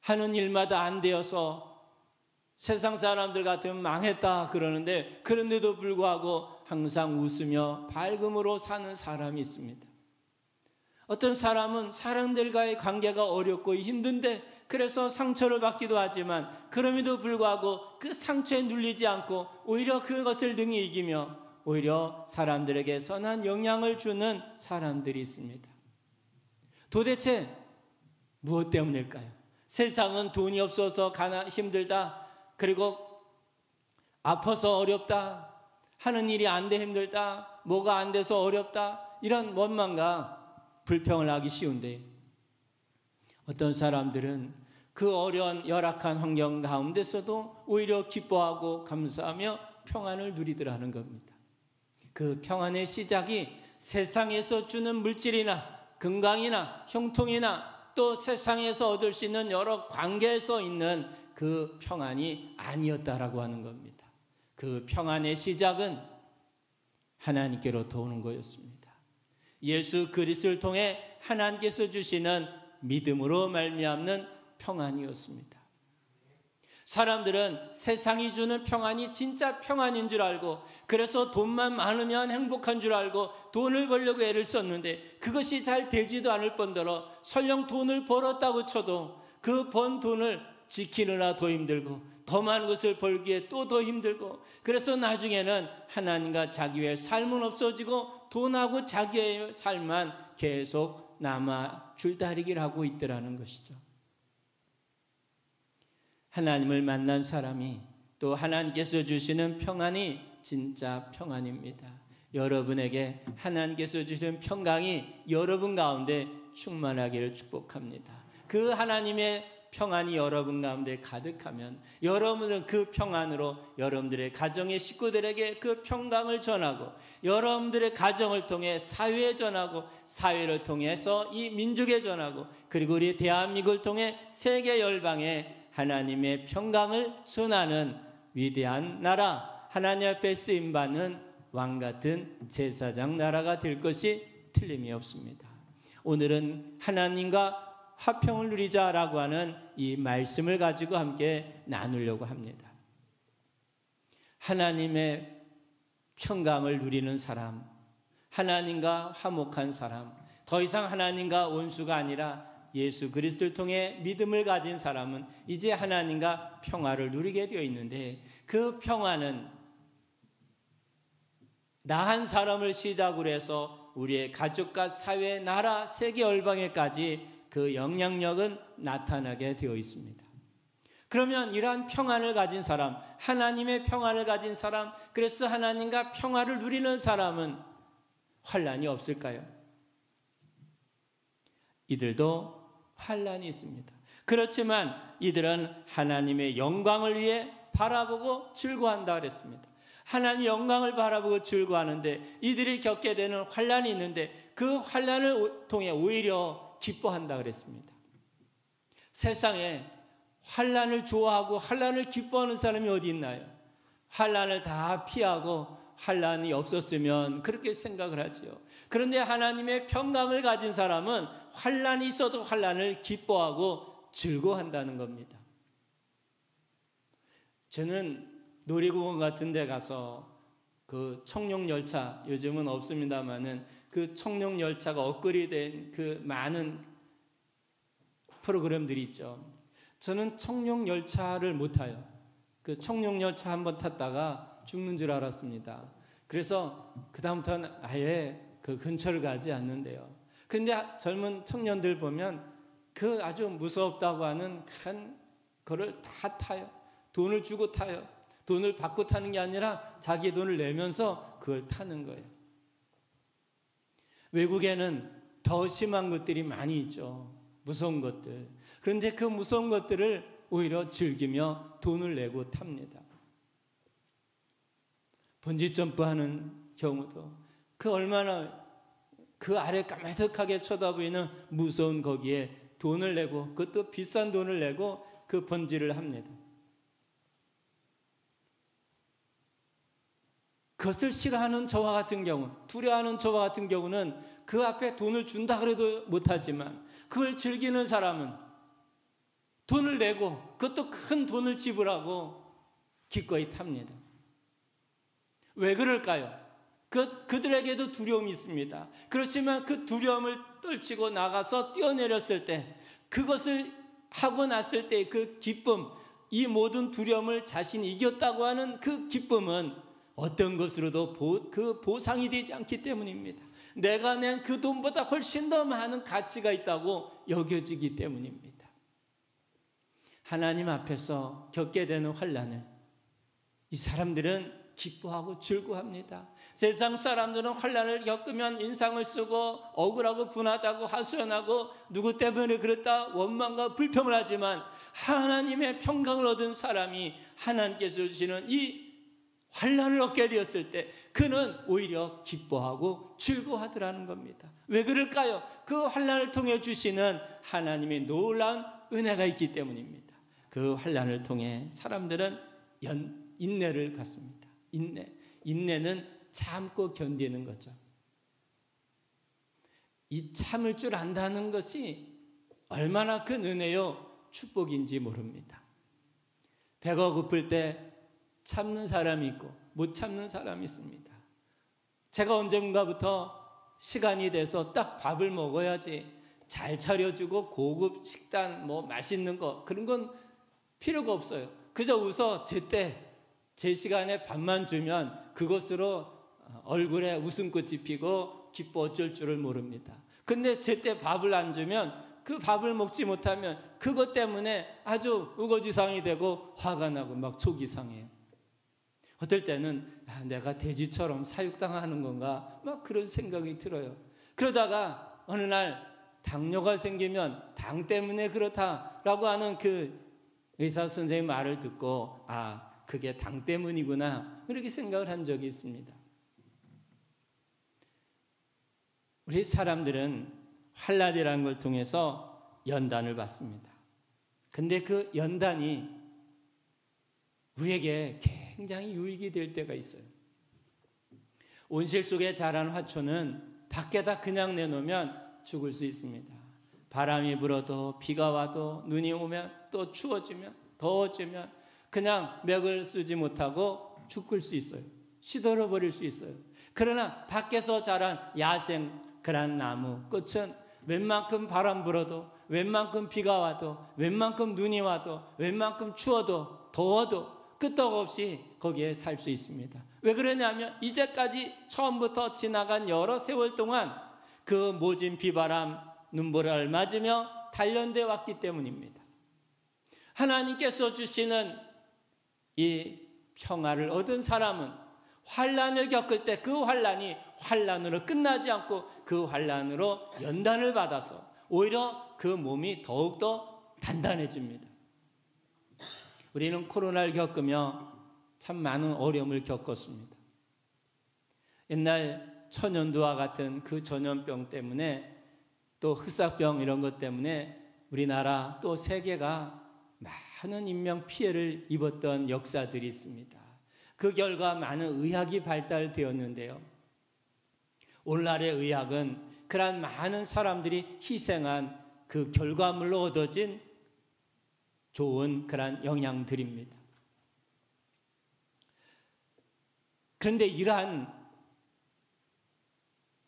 하는 일마다 안 되어서 세상 사람들 같으면 망했다 그러는데 그런데도 불구하고 항상 웃으며 밝음으로 사는 사람이 있습니다. 어떤 사람은 사람들과의 관계가 어렵고 힘든데 그래서 상처를 받기도 하지만 그럼에도 불구하고 그 상처에 눌리지 않고 오히려 그것을 능히 이기며 오히려 사람들에게 선한 영향을 주는 사람들이 있습니다. 도대체 무엇 때문일까요? 세상은 돈이 없어서 힘들다, 그리고 아파서 어렵다, 하는 일이 안 돼 힘들다, 뭐가 안 돼서 어렵다, 이런 원망과 불평을 하기 쉬운데 어떤 사람들은 그 어려운 열악한 환경 가운데서도 오히려 기뻐하고 감사하며 평안을 누리더라는 겁니다. 그 평안의 시작이 세상에서 주는 물질이나 건강이나 형통이나 또 세상에서 얻을 수 있는 여러 관계에서 있는 그 평안이 아니었다라고 하는 겁니다. 그 평안의 시작은 하나님께로부터 오는 거였습니다. 예수 그리스도를 통해 하나님께서 주시는 믿음으로 말미암는 평안이었습니다. 사람들은 세상이 주는 평안이 진짜 평안인 줄 알고, 그래서 돈만 많으면 행복한 줄 알고 돈을 벌려고 애를 썼는데, 그것이 잘 되지도 않을 뿐더러 설령 돈을 벌었다고 쳐도 그 번 돈을 지키느라 더 힘들고, 더 많은 것을 벌기에 또 더 힘들고, 그래서 나중에는 하나님과 자기의 삶은 없어지고 돈하고 자기의 삶만 계속 남아 줄다리기를 하고 있더라는 것이죠. 하나님을 만난 사람이 또 하나님께서 주시는 평안이 진짜 평안입니다. 여러분에게 하나님께서 주시는 평강이 여러분 가운데 충만하기를 축복합니다. 그 하나님의 평안이 여러분 가운데 가득하면 여러분은 그 평안으로 여러분들의 가정의 식구들에게 그 평강을 전하고, 여러분들의 가정을 통해 사회에 전하고, 사회를 통해서 이 민족에 전하고, 그리고 우리 대한민국을 통해 세계 열방에 하나님의 평강을 전하는 위대한 나라, 하나님 앞에 쓰임받는 왕같은 제사장 나라가 될 것이 틀림이 없습니다. 오늘은 하나님과 화평을 누리자라고 하는 이 말씀을 가지고 함께 나누려고 합니다. 하나님의 평강을 누리는 사람, 하나님과 화목한 사람, 더 이상 하나님과 원수가 아니라 예수 그리스도를 통해 믿음을 가진 사람은 이제 하나님과 평화를 누리게 되어 있는데, 그 평화는 나 한 사람을 시작으로 해서 우리의 가족과 사회, 나라, 세계 열방에까지 그 영향력은 나타나게 되어 있습니다. 그러면 이러한 평안을 가진 사람, 하나님의 평안을 가진 사람, 그래서 하나님과 평화를 누리는 사람은 환난이 없을까요? 이들도 환난이 있습니다. 그렇지만 이들은 하나님의 영광을 위해 바라보고 즐거워한다 그랬습니다. 하나님의 영광을 바라보고 즐거워하는데, 이들이 겪게 되는 환난이 있는데 그 환난을 통해 오히려 기뻐한다 그랬습니다. 세상에 환난을 좋아하고 환난을 기뻐하는 사람이 어디 있나요? 환난을 다 피하고 환난이 없었으면 그렇게 생각을 하죠. 그런데 하나님의 평강을 가진 사람은 환난이 있어도 환난을 기뻐하고 즐거워한다는 겁니다. 저는 놀이공원 같은 데 가서 그 청룡열차, 요즘은 없습니다만은 그 청룡열차가 업그레이드 된 그 많은 프로그램들이 있죠. 저는 청룡열차를 못 타요. 그 청룡열차 한번 탔다가 죽는 줄 알았습니다. 그래서 그 다음부터는 아예 그 근처를 가지 않는데요. 그런데 젊은 청년들 보면 그 아주 무섭다고 하는 그런 거를 다 타요. 돈을 주고 타요. 돈을 받고 타는 게 아니라 자기 돈을 내면서 그걸 타는 거예요. 외국에는 더 심한 것들이 많이 있죠. 무서운 것들. 그런데 그 무서운 것들을 오히려 즐기며 돈을 내고 탑니다. 번지점프하는 경우도 그 얼마나 그 아래 까마득하게 쳐다보이는 무서운 거기에 돈을 내고, 그것도 비싼 돈을 내고 그 번지를 합니다. 그것을 싫어하는 저와 같은 경우, 두려워하는 저와 같은 경우는 그 앞에 돈을 준다 그래도 못하지만, 그걸 즐기는 사람은 돈을 내고 그것도 큰 돈을 지불하고 기꺼이 탑니다. 왜 그럴까요? 그들에게도 두려움이 있습니다. 그렇지만 그 두려움을 떨치고 나가서 뛰어내렸을 때, 그것을 하고 났을 때 그 기쁨, 이 모든 두려움을 자신이 이겼다고 하는 그 기쁨은 어떤 것으로도 그 보상이 되지 않기 때문입니다. 내가 낸 그 돈보다 훨씬 더 많은 가치가 있다고 여겨지기 때문입니다. 하나님 앞에서 겪게 되는 환난을 이 사람들은 기뻐하고 즐거워합니다. 세상 사람들은 환난을 겪으면 인상을 쓰고 억울하고 분하다고 하소연하고 누구 때문에 그랬다 원망과 불평을 하지만, 하나님의 평강을 얻은 사람이 하나님께서 주시는 이 환난을 얻게 되었을 때 그는 오히려 기뻐하고 즐거워하더라는 겁니다. 왜 그럴까요? 그 환난을 통해 주시는 하나님의 놀라운 은혜가 있기 때문입니다. 그 환난을 통해 사람들은 인내를 갖습니다. 인내는 참고 견디는 거죠. 이 참을 줄 안다는 것이 얼마나 큰 은혜요. 축복인지 모릅니다. 배가 고플 때 참는 사람이 있고 못 참는 사람이 있습니다. 제가 언젠가부터 시간이 돼서 딱 밥을 먹어야지, 잘 차려주고 고급 식단 뭐 맛있는 거 그런 건 필요가 없어요. 그저 웃어 제 시간에 밥만 주면 그것으로 얼굴에 웃음꽃이 피고 기뻐 어쩔 줄을 모릅니다. 근데 제때 밥을 안 주면, 그 밥을 먹지 못하면 그것 때문에 아주 우거지상이 되고 화가 나고 막 속이 상해요. 어떨 때는 내가 돼지처럼 사육당하는 건가 막 그런 생각이 들어요. 그러다가 어느 날 당뇨가 생기면 당 때문에 그렇다라고 하는 그 의사 선생님 말을 듣고 그게 당 때문이구나 그렇게 생각을 한 적이 있습니다. 우리 사람들은 환난이라는 걸 통해서 연단을 받습니다. 근데 그 연단이 우리에게 굉장히 유익이 될 때가 있어요. 온실 속에 자란 화초는 밖에다 그냥 내놓으면 죽을 수 있습니다. 바람이 불어도 비가 와도 눈이 오면 또 추워지면 더워지면 그냥 맥을 쓰지 못하고 죽을 수 있어요. 시들어 버릴 수 있어요. 그러나 밖에서 자란 야생 그런 나무 꽃은 웬만큼 바람 불어도, 웬만큼 비가 와도, 웬만큼 눈이 와도, 웬만큼 추워도 더워도 끄떡없이 거기에 살 수 있습니다. 왜 그러냐면 이제까지 처음부터 지나간 여러 세월 동안 그 모진 비바람, 눈보라를 맞으며 단련돼 왔기 때문입니다. 하나님께서 주시는 이 평화를 얻은 사람은 환난을 겪을 때 그 환난이 환난으로 끝나지 않고 그 환난으로 연단을 받아서 오히려 그 몸이 더욱더 단단해집니다. 우리는 코로나를 겪으며 참 많은 어려움을 겪었습니다. 옛날 천연두와 같은 그 전염병 때문에 또 흑사병 이런 것 때문에 우리나라 또 세계가 많은 인명 피해를 입었던 역사들이 있습니다. 그 결과 많은 의학이 발달되었는데요. 오늘날의 의학은 그러한 많은 사람들이 희생한 그 결과물로 얻어진 좋은 그러한 영양들입니다. 그런데 이러한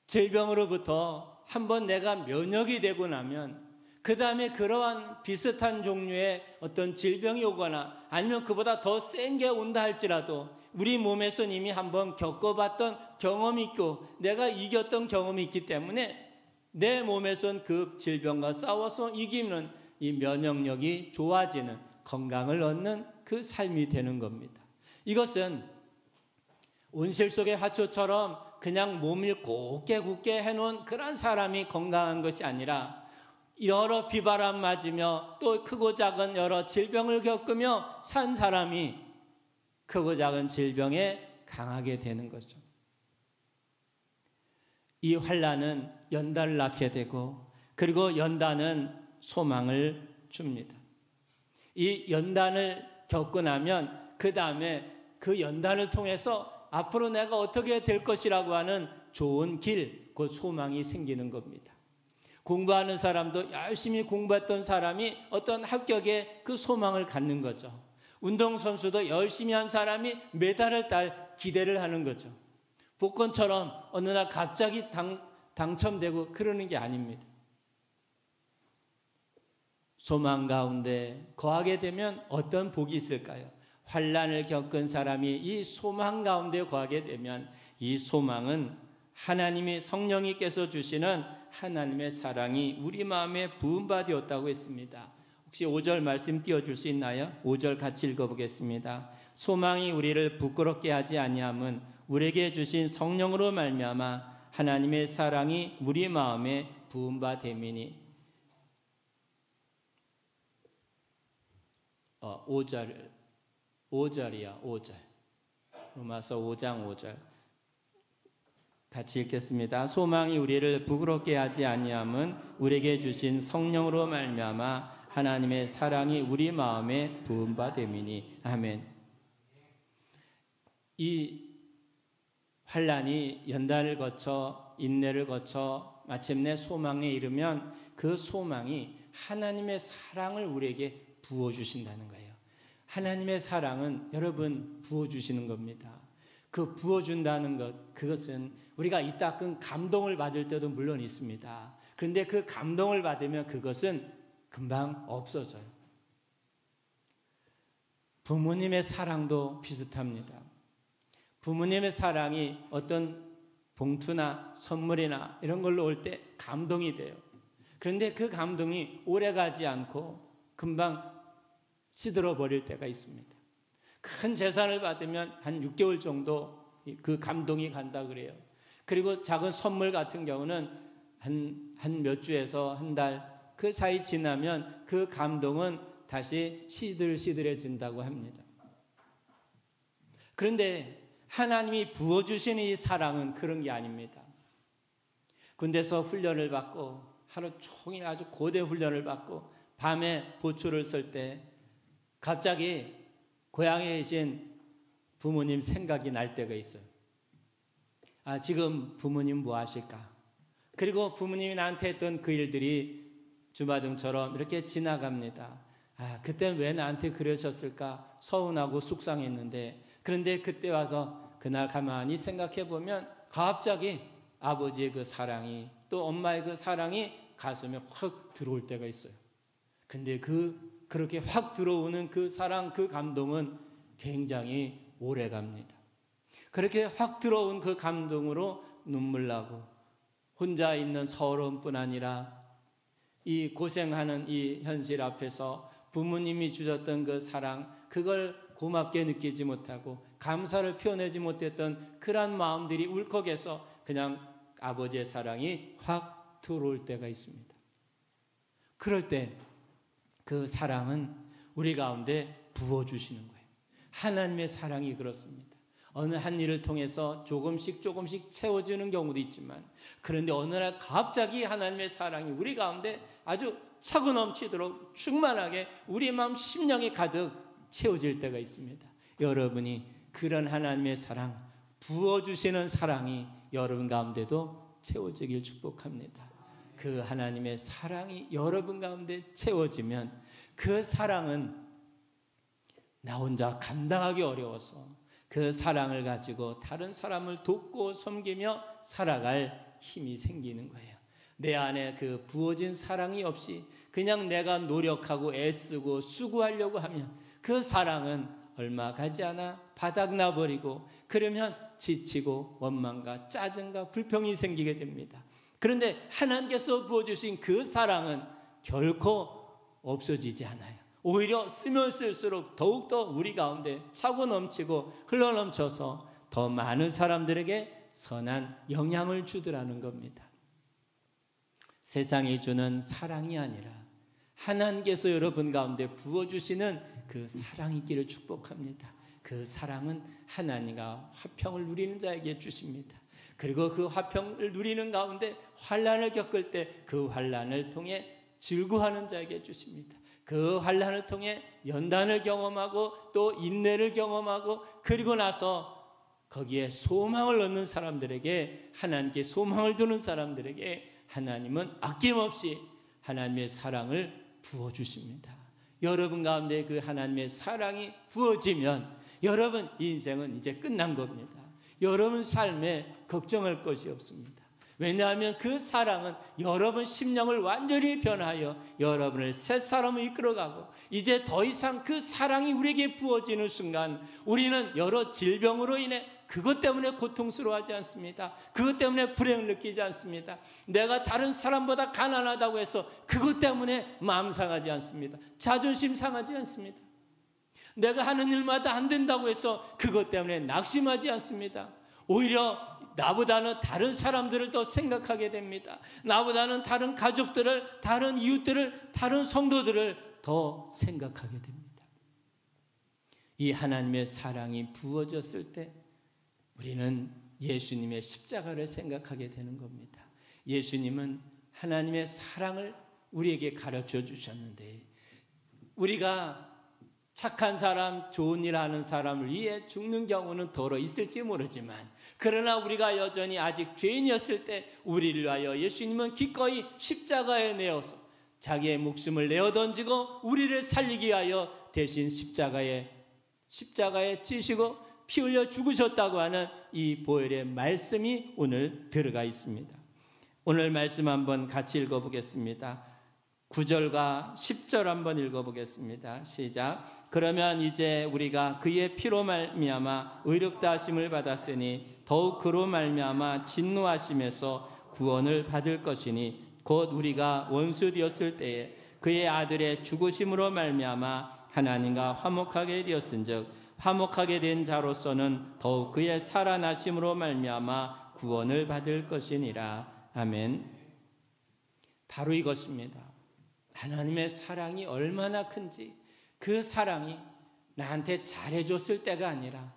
질병으로부터 한번 내가 면역이 되고 나면 그 다음에 그러한 비슷한 종류의 어떤 질병이 오거나 아니면 그보다 더 센 게 온다 할지라도 우리 몸에서 이미 한번 겪어봤던 경험이 있고 내가 이겼던 경험이 있기 때문에 내 몸에선 그 질병과 싸워서 이기는 이 면역력이 좋아지는 건강을 얻는 그 삶이 되는 겁니다. 이것은 온실 속의 화초처럼 그냥 몸을 굳게 해놓은 그런 사람이 건강한 것이 아니라 여러 비바람 맞으며 또 크고 작은 여러 질병을 겪으며 산 사람이 크고 작은 질병에 강하게 되는 거죠. 이 환난은 연단을 낳게 되고 그리고 연단은 소망을 줍니다. 이 연단을 겪고 나면 그 다음에 그 연단을 통해서 앞으로 내가 어떻게 될 것이라고 하는 좋은 길, 그 소망이 생기는 겁니다. 공부하는 사람도 열심히 공부했던 사람이 어떤 합격에 그 소망을 갖는 거죠. 운동선수도 열심히 한 사람이 메달을 딸 기대를 하는 거죠. 복권처럼 어느 날 갑자기 당첨되고 그러는 게 아닙니다. 소망 가운데 거하게 되면 어떤 복이 있을까요? 환난을 겪은 사람이 이 소망 가운데 거하게 되면 이 소망은 하나님의 성령님께서 주시는 하나님의 사랑이 우리 마음에 부음받았다고 했습니다. 혹시 5절 말씀 띄워줄 수 있나요? 5절 같이 읽어보겠습니다. 소망이 우리를 부끄럽게 하지 아니함은 우리에게 주신 성령으로 말미암아 하나님의 사랑이 우리 마음에 부음받음이니 5절이야. 5절. 로마서 5장 5절. 같이 읽겠습니다. 소망이 우리를 부끄럽게 하지 아니함은 우리에게 주신 성령으로 말미암아 하나님의 사랑이 우리 마음에 부음받음이니. 아멘. 이 환난이 연단을 거쳐 인내를 거쳐 마침내 소망에 이르면 그 소망이 하나님의 사랑을 우리에게 부어주신다는 거예요. 하나님의 사랑은 여러분 부어주시는 겁니다. 그 부어준다는 것, 그것은 우리가 이따금 감동을 받을 때도 물론 있습니다. 그런데 그 감동을 받으면 그것은 금방 없어져요. 부모님의 사랑도 비슷합니다. 부모님의 사랑이 어떤 봉투나 선물이나 이런 걸로 올 때 감동이 돼요. 그런데 그 감동이 오래가지 않고 금방 시들어 버릴 때가 있습니다. 큰 재산을 받으면 한 6개월 정도 그 감동이 간다 그래요. 그리고 작은 선물 같은 경우는 한 몇 주에서 한 달 그 사이 지나면 그 감동은 다시 시들시들해진다고 합니다. 그런데 하나님이 부어주신 이 사랑은 그런 게 아닙니다. 군대에서 훈련을 받고 하루 종일 아주 고대 훈련을 받고 밤에 보초를 설 때 갑자기 고향에 계신 부모님 생각이 날 때가 있어요. 아, 지금 부모님 뭐 하실까? 그리고 부모님이 나한테 했던 그 일들이 주마등처럼 이렇게 지나갑니다. 아, 그때 왜 나한테 그러셨을까? 서운하고 속상했는데, 그런데 그때 와서 그날 가만히 생각해 보면 갑자기 아버지의 그 사랑이 또 엄마의 그 사랑이 가슴에 확 들어올 때가 있어요. 근데 그렇게 확 들어오는 그 사랑, 그 감동은 굉장히 오래 갑니다. 그렇게 확 들어온 그 감동으로 눈물 나고 혼자 있는 서러움뿐 아니라 이 고생하는 이 현실 앞에서 부모님이 주셨던 그 사랑, 그걸 고맙게 느끼지 못하고 감사를 표현하지 못했던 그런 마음들이 울컥해서 그냥 아버지의 사랑이 확 들어올 때가 있습니다. 그럴 때 그 사랑은 우리 가운데 부어주시는 거예요. 하나님의 사랑이 그렇습니다. 어느 한 일을 통해서 조금씩 채워지는 경우도 있지만, 그런데 어느 날 갑자기 하나님의 사랑이 우리 가운데 아주 차고 넘치도록 충만하게 우리 마음 심령이 가득 채워질 때가 있습니다. 여러분이 그런 하나님의 사랑, 부어주시는 사랑이 여러분 가운데도 채워지길 축복합니다. 그 하나님의 사랑이 여러분 가운데 채워지면 그 사랑은 나 혼자 감당하기 어려워서 그 사랑을 가지고 다른 사람을 돕고 섬기며 살아갈 힘이 생기는 거예요. 내 안에 그 부어진 사랑이 없이 그냥 내가 노력하고 애쓰고 수고하려고 하면 그 사랑은 얼마 가지 않아 바닥나 버리고, 그러면 지치고 원망과 짜증과 불평이 생기게 됩니다. 그런데 하나님께서 부어주신 그 사랑은 결코 없어지지 않아요. 오히려 쓰면 쓸수록 더욱더 우리 가운데 차고 넘치고 흘러넘쳐서 더 많은 사람들에게 선한 영향을 주더라는 겁니다. 세상이 주는 사랑이 아니라 하나님께서 여러분 가운데 부어주시는 그 사랑이기를 축복합니다. 그 사랑은 하나님과 화평을 누리는 자에게 주십니다. 그리고 그 화평을 누리는 가운데 환난을 겪을 때 그 환난을 통해 즐거워하는 자에게 주십니다. 그 환난을 통해 연단을 경험하고 또 인내를 경험하고, 그리고 나서 거기에 소망을 얻는 사람들에게, 하나님께 소망을 두는 사람들에게 하나님은 아낌없이 하나님의 사랑을 부어주십니다. 여러분 가운데 그 하나님의 사랑이 부어지면 여러분 인생은 이제 끝난 겁니다. 여러분 삶에 걱정할 것이 없습니다. 왜냐하면 그 사랑은 여러분 심령을 완전히 변하여 여러분을 새 사람으로 이끌어가고, 이제 더 이상 그 사랑이 우리에게 부어지는 순간 우리는 여러 질병으로 인해 그것 때문에 고통스러워하지 않습니다. 그것 때문에 불행을 느끼지 않습니다. 내가 다른 사람보다 가난하다고 해서 그것 때문에 마음 상하지 않습니다. 자존심 상하지 않습니다. 내가 하는 일마다 안 된다고 해서 그것 때문에 낙심하지 않습니다. 오히려 나보다는 다른 사람들을 더 생각하게 됩니다. 나보다는 다른 가족들을, 다른 이웃들을, 다른 성도들을 더 생각하게 됩니다. 이 하나님의 사랑이 부어졌을 때 우리는 예수님의 십자가를 생각하게 되는 겁니다. 예수님은 하나님의 사랑을 우리에게 가르쳐 주셨는데, 우리가 착한 사람, 좋은 일 하는 사람을 위해 죽는 경우는 더러 있을지 모르지만, 그러나 우리가 여전히 아직 죄인이었을 때 우리를 위하여 예수님은 기꺼이 십자가에 내어서 자기의 목숨을 내어 던지고 우리를 살리기 위하여 대신 십자가에 찌시고 피 흘려 죽으셨다고 하는 이 보혈의 말씀이 오늘 들어가 있습니다. 오늘 말씀 한번 같이 읽어보겠습니다. 9절과 10절 한번 읽어보겠습니다. 시작. 그러면 이제 우리가 그의 피로 말미암아 의롭다 하심을 받았으니 더욱 그로 말미암아 진노하심에서 구원을 받을 것이니 곧 우리가 원수 되었을 때에 그의 아들의 죽으심으로 말미암아 하나님과 화목하게 되었은즉 화목하게 된 자로서는 더욱 그의 살아나심으로 말미암아 구원을 받을 것이니라. 아멘. 바로 이것입니다. 하나님의 사랑이 얼마나 큰지, 그 사랑이 나한테 잘해줬을 때가 아니라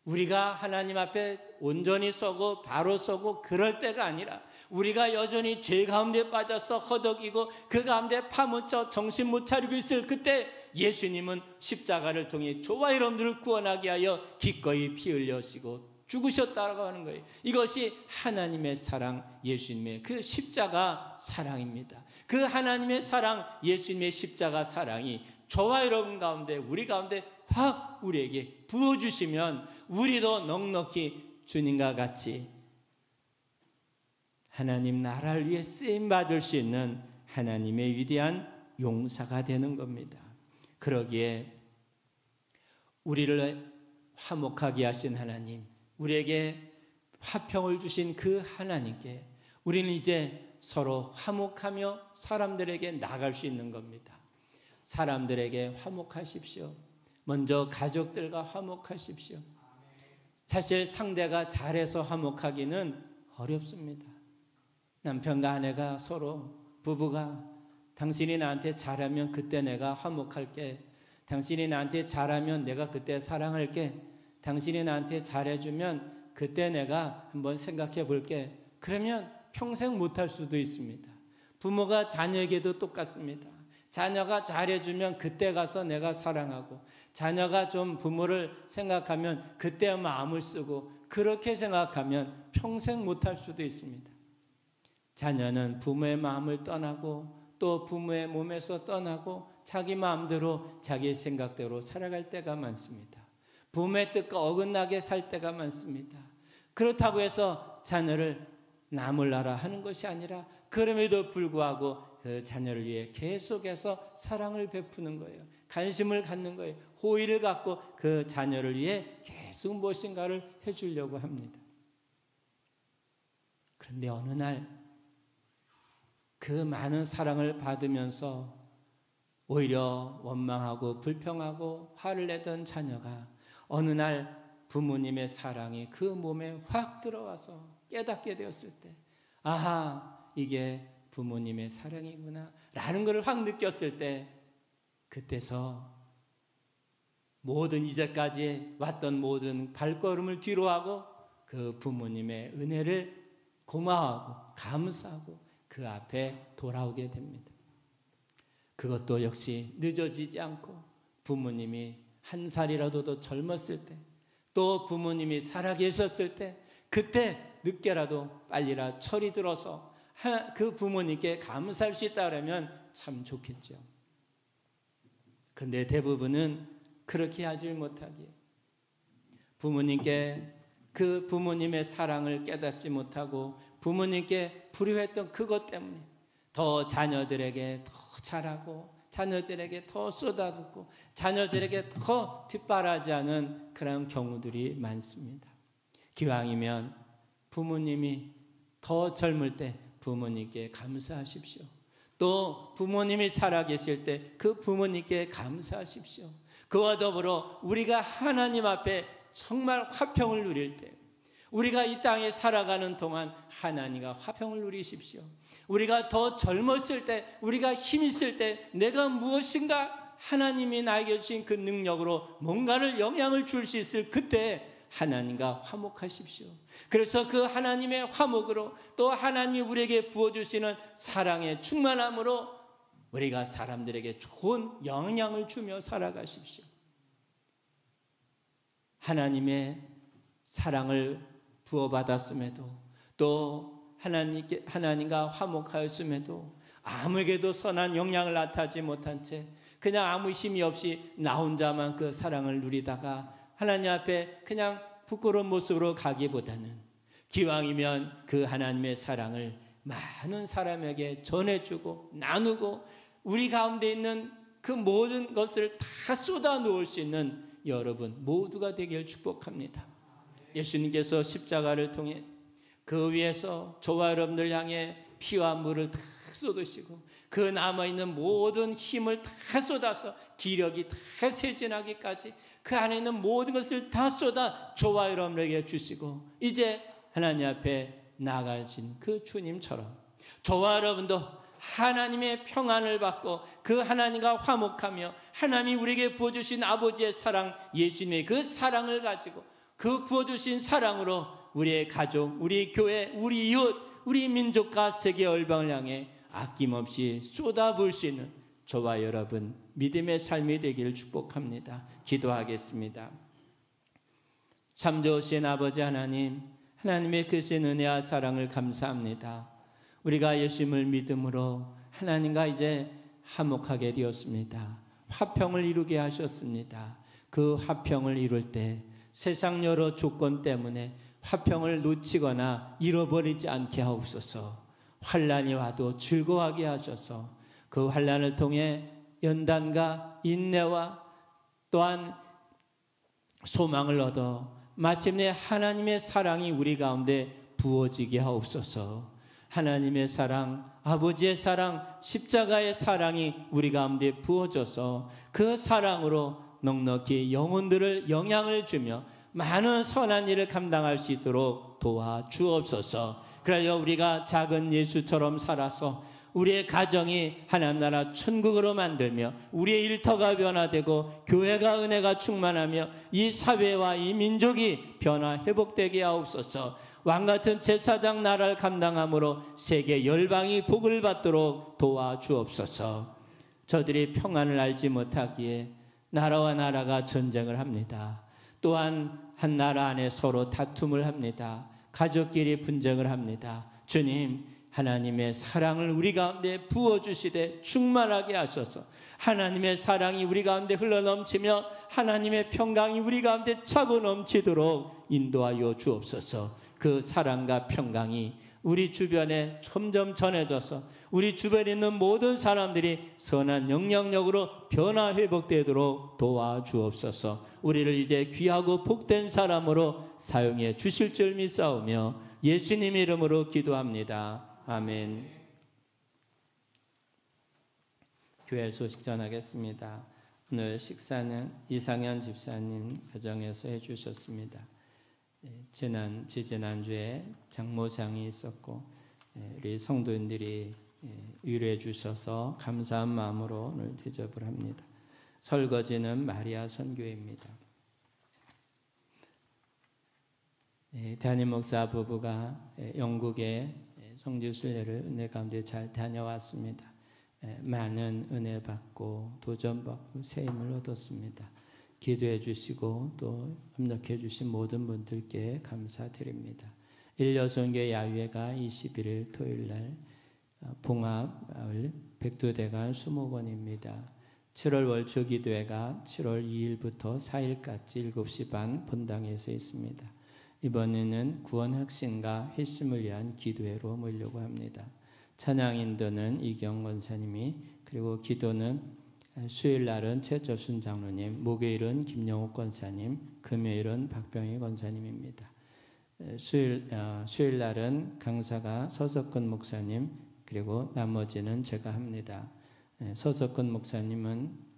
우리가 하나님 앞에 온전히 서고 바로 서고 그럴 때가 아니라 우리가 여전히 죄 가운데 빠져서 허덕이고 그 가운데 파묻혀 정신 못 차리고 있을 그때 예수님은 십자가를 통해 저와 여러분들을 구원하게 하여 기꺼이 피 흘려시고 죽으셨다고 하는 거예요. 이것이 하나님의 사랑, 예수님의 그 십자가 사랑입니다. 그 하나님의 사랑, 예수님의 십자가 사랑이 저와 여러분 가운데, 우리 가운데 확 우리에게 부어주시면 우리도 넉넉히 주님과 같이 하나님 나라를 위해 쓰임받을 수 있는 하나님의 위대한 용사가 되는 겁니다. 그러기에 우리를 화목하게 하신 하나님, 우리에게 화평을 주신 그 하나님께 우리는 이제 서로 화목하며 사람들에게 나갈 수 있는 겁니다. 사람들에게 화목하십시오. 먼저 가족들과 화목하십시오. 사실 상대가 잘해서 화목하기는 어렵습니다. 남편과 아내가 서로, 부부가 당신이 나한테 잘하면 그때 내가 화목할게. 당신이 나한테 잘하면 내가 그때 사랑할게. 당신이 나한테 잘해주면 그때 내가 한번 생각해 볼게. 그러면 평생 못할 수도 있습니다. 부모가 자녀에게도 똑같습니다. 자녀가 잘해주면 그때 가서 내가 사랑하고, 자녀가 좀 부모를 생각하면 그때 마음을 쓰고, 그렇게 생각하면 평생 못할 수도 있습니다. 자녀는 부모의 마음을 떠나고 또 부모의 몸에서 떠나고 자기 마음대로 자기 생각대로 살아갈 때가 많습니다. 부모의 뜻과 어긋나게 살 때가 많습니다. 그렇다고 해서 자녀를 나몰라라 하는 것이 아니라 그럼에도 불구하고 그 자녀를 위해 계속해서 사랑을 베푸는 거예요. 관심을 갖는 거예요. 호의를 갖고 그 자녀를 위해 계속 무엇인가를 해주려고 합니다. 그런데 어느 날 그 많은 사랑을 받으면서 오히려 원망하고 불평하고 화를 내던 자녀가 어느 날 부모님의 사랑이 그 몸에 확 들어와서 깨닫게 되었을 때, 아하, 이게 부모님의 사랑이구나 라는 것을 확 느꼈을 때, 그때서 모든 이제까지 왔던 모든 발걸음을 뒤로하고 그 부모님의 은혜를 고마워하고 감사하고 그 앞에 돌아오게 됩니다. 그것도 역시 늦어지지 않고 부모님이 한 살이라도 더 젊었을 때, 또 부모님이 살아계셨을 때, 그때 늦게라도 빨리라 철이 들어서 그 부모님께 감사할 수 있다 그러면 참 좋겠죠. 그런데 대부분은 그렇게 하지 못하기에 부모님께 그 부모님의 사랑을 깨닫지 못하고 부모님께 불효했던 그것 때문에 더 자녀들에게 더 잘하고 자녀들에게 더 쏟아붓고 자녀들에게 더 뒷바라지하는 그런 경우들이 많습니다. 기왕이면 부모님이 더 젊을 때 부모님께 감사하십시오. 또 부모님이 살아계실 때 그 부모님께 감사하십시오. 그와 더불어 우리가 하나님 앞에 정말 화평을 누릴 때, 우리가 이 땅에 살아가는 동안 하나님과 화평을 누리십시오. 우리가 더 젊었을 때, 우리가 힘 있을 때 내가 무엇인가 하나님이 나에게 주신 그 능력으로 뭔가를 영향을 줄 수 있을 그때 하나님과 화목하십시오. 그래서 그 하나님의 화목으로 또 하나님이 우리에게 부어주시는 사랑의 충만함으로 우리가 사람들에게 좋은 영향을 주며 살아가십시오. 하나님의 사랑을 부어받았음에도 또 하나님과 화목하였음에도 아무에게도 선한 영향을 나타나지 못한 채 그냥 아무 힘이 없이 나 혼자만 그 사랑을 누리다가 하나님 앞에 그냥 부끄러운 모습으로 가기보다는 기왕이면 그 하나님의 사랑을 많은 사람에게 전해주고 나누고 우리 가운데 있는 그 모든 것을 다 쏟아 놓을 수 있는 여러분 모두가 되길 축복합니다. 예수님께서 십자가를 통해 그 위에서 저와 여러분들 향해 피와 물을 다 쏟으시고 그 남아있는 모든 힘을 다 쏟아서 기력이 다 쇠진하기까지 그 안에 있는 모든 것을 다 쏟아 저와 여러분에게 주시고 이제 하나님 앞에 나가신 그 주님처럼 저와 여러분도 하나님의 평안을 받고 그 하나님과 화목하며 하나님이 우리에게 부어주신 아버지의 사랑 예수님의 그 사랑을 가지고 그 부어주신 사랑으로 우리의 가족, 우리 교회, 우리 이웃, 우리 민족과 세계 열방을 향해 아낌없이 쏟아부을 수 있는 저와 여러분 믿음의 삶이 되기를 축복합니다. 기도하겠습니다. 참 좋으신 아버지 하나님, 하나님의 크신 은혜와 사랑을 감사합니다. 우리가 예수님을 믿음으로 하나님과 이제 화목하게 되었습니다. 화평을 이루게 하셨습니다. 그 화평을 이룰 때 세상 여러 조건 때문에 화평을 놓치거나 잃어버리지 않게 하옵소서. 환난이 와도 즐거워하게 하셔서 그 환난을 통해 연단과 인내와 또한 소망을 얻어 마침내 하나님의 사랑이 우리 가운데 부어지게 하옵소서. 하나님의 사랑, 아버지의 사랑, 십자가의 사랑이 우리 가운데 부어져서 그 사랑으로 넉넉히 영혼들을 영향을 주며 많은 선한 일을 감당할 수 있도록 도와주옵소서. 그래야 우리가 작은 예수처럼 살아서 우리의 가정이 하나님 나라 천국으로 만들며 우리의 일터가 변화되고 교회가 은혜가 충만하며 이 사회와 이 민족이 변화 회복되게 하옵소서. 왕같은 제사장 나라를 감당함으로 세계 열방이 복을 받도록 도와주옵소서. 저들이 평안을 알지 못하기에 나라와 나라가 전쟁을 합니다. 또한 한 나라 안에 서로 다툼을 합니다. 가족끼리 분쟁을 합니다. 주님, 하나님의 사랑을 우리 가운데 부어주시되 충만하게 하셔서 하나님의 사랑이 우리 가운데 흘러넘치며 하나님의 평강이 우리 가운데 차고 넘치도록 인도하여 주옵소서. 그 사랑과 평강이 우리 주변에 점점 전해져서 우리 주변에 있는 모든 사람들이 선한 영향력으로 변화 회복되도록 도와주옵소서. 우리를 이제 귀하고 복된 사람으로 사용해 주실 줄 믿사오며 예수님 이름으로 기도합니다. 아멘. 교회 소식 전하겠습니다. 오늘 식사는 이상현 집사님 가정에서 해주셨습니다. 지지난주에 장모상이 있었고 우리 성도님들이 위로해 주셔서 감사한 마음으로 오늘 대접을 합니다. 설거지는 마리아 선교회입니다. 담임 목사 부부가 영국의 성지순례를 은혜 가운데 잘 다녀왔습니다. 많은 은혜 받고 도전받고 새 힘을 얻었습니다. 기도해 주시고 또 협력해 주신 모든 분들께 감사드립니다. 일여선교 야유회가 21일 토요일날 봉합마을 백두대간 수목원입니다. 7월 월초 기도회가 7월 2일부터 4일까지 7시 반 본당에서 있습니다. 이번에는 구원혁신과 회심을 위한 기도회로 모이려고 합니다. 찬양 인도는 이경 권사님이, 그리고 기도는 수요일 날은 최철순 장로님, 목요일은 김영욱 권사님, 금요일은 박병희 권사님입니다. 수요일 날은 강사가 서석근 목사님, 그리고 나머지는 제가 합니다. 서석근 목사님은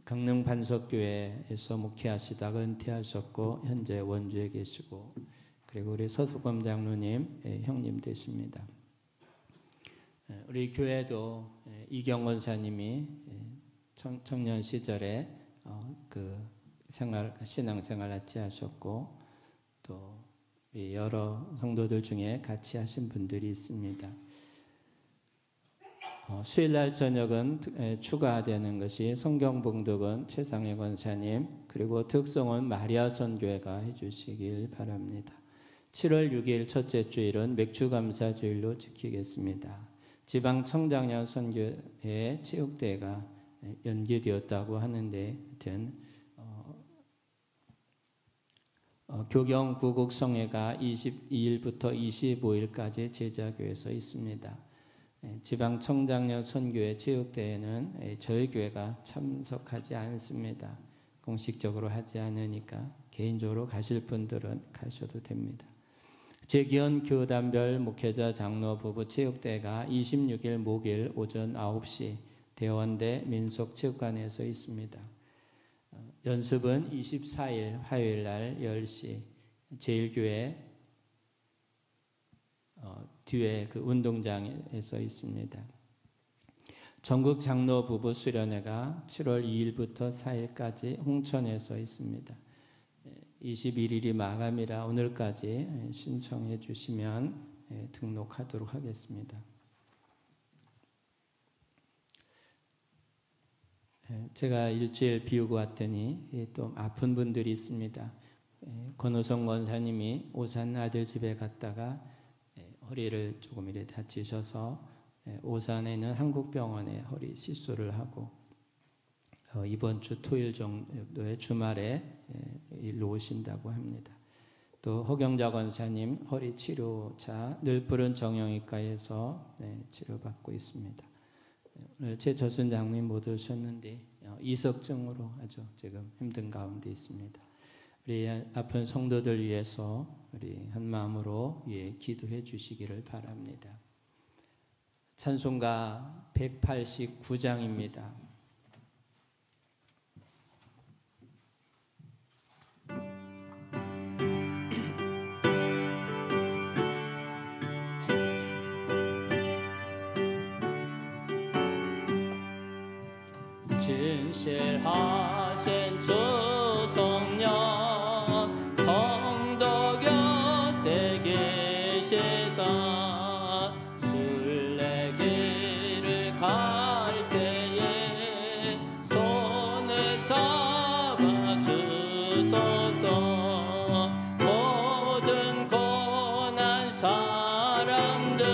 강릉 반석교회에서 목회하시다가 은퇴하셨고 현재 원주에 계시고, 그리고 우리 서석범 장로님 형님 되십니다. 우리 교회도 이경 권사님이 청년 시절에 그 신앙생활 같이 하셨고 또 여러 성도들 중에 같이 하신 분들이 있습니다. 수요일날 저녁은 추가되는 것이 성경봉독은 최상혜 권사님, 그리고 특성은 마리아 선교회가 해주시길 바랍니다. 7월 6일 첫째 주일은 맥주감사주일로 지키겠습니다. 지방 청장년 선교회 체육대회가 연기되었다고 하는데, 하여튼 교경 구국성회가 22일부터 25일까지 제자교회에서 있습니다. 지방 청장년 선교회 체육대회는 저희 교회가 참석하지 않습니다. 공식적으로 하지 않으니까 개인적으로 가실 분들은 가셔도 됩니다. 재기현 교단별 목회자 장로 부부 체육대회가 26일 목요일 오전 9시 대원대 민속체육관에서 있습니다. 연습은 24일 화요일 날 10시 제1교회 뒤에 그 운동장에서 있습니다. 전국 장로 부부 수련회가 7월 2일부터 4일까지 홍천에서 있습니다. 21일이 마감이라 오늘까지 신청해 주시면 등록하도록 하겠습니다. 제가 일주일 비우고 왔더니 또 아픈 분들이 있습니다. 권우성 권사님이 오산 아들 집에 갔다가 허리를 조금 이렇게 다치셔서 오산에 있는 한국병원에 허리 시술을 하고 이번 주 토요일 정도의 주말에 일로 오신다고 합니다. 또 허경자 권사님 허리 치료차 늘푸른 정형외과에서 치료받고 있습니다. 오늘 제 조선장님 못 오셨는데 이석증으로 아주 지금 힘든 가운데 있습니다. 우리 아픈 성도들 위해서 우리 한 마음으로 기도해 주시기를 바랍니다. 찬송가 189장입니다. 진실하신 주 성령 성도 곁에 계시사 순례길을 갈 때에 손을 잡아 주소서. 모든 고난 사람들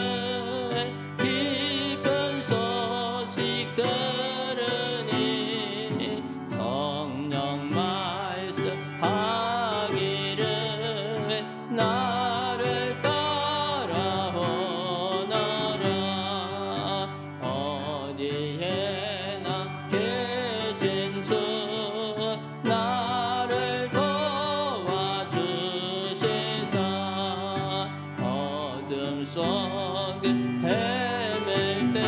기쁜 소식 들으니 성령 말씀하기를 나를 따라오너라. 어디에나 계신 주 나를 도와주시사. 어둠 속에 헤맬 때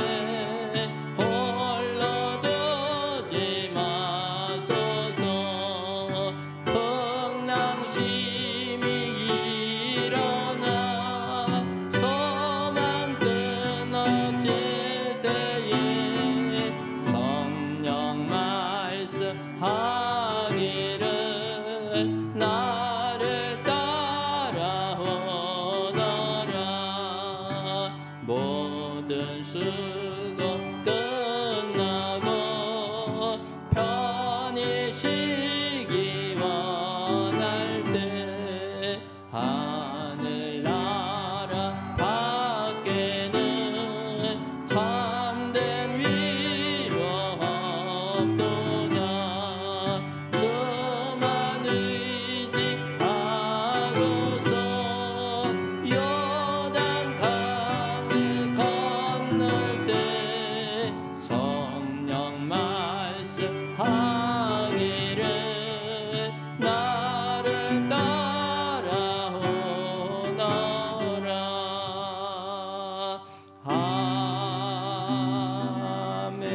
홀로 두지 마소서. 풍랑심이 일어나 소망 끊어질 때에 성령 말씀하기를 나를 따라오너라. 모든 수고 끝나고 편히 쉬기 원할 때 하늘나라 밖에는 참된 위로 없도다. 주만 의지하고서 요단 강을 건널 때 성령 말씀하기를 나를 따라오너라. 아멘.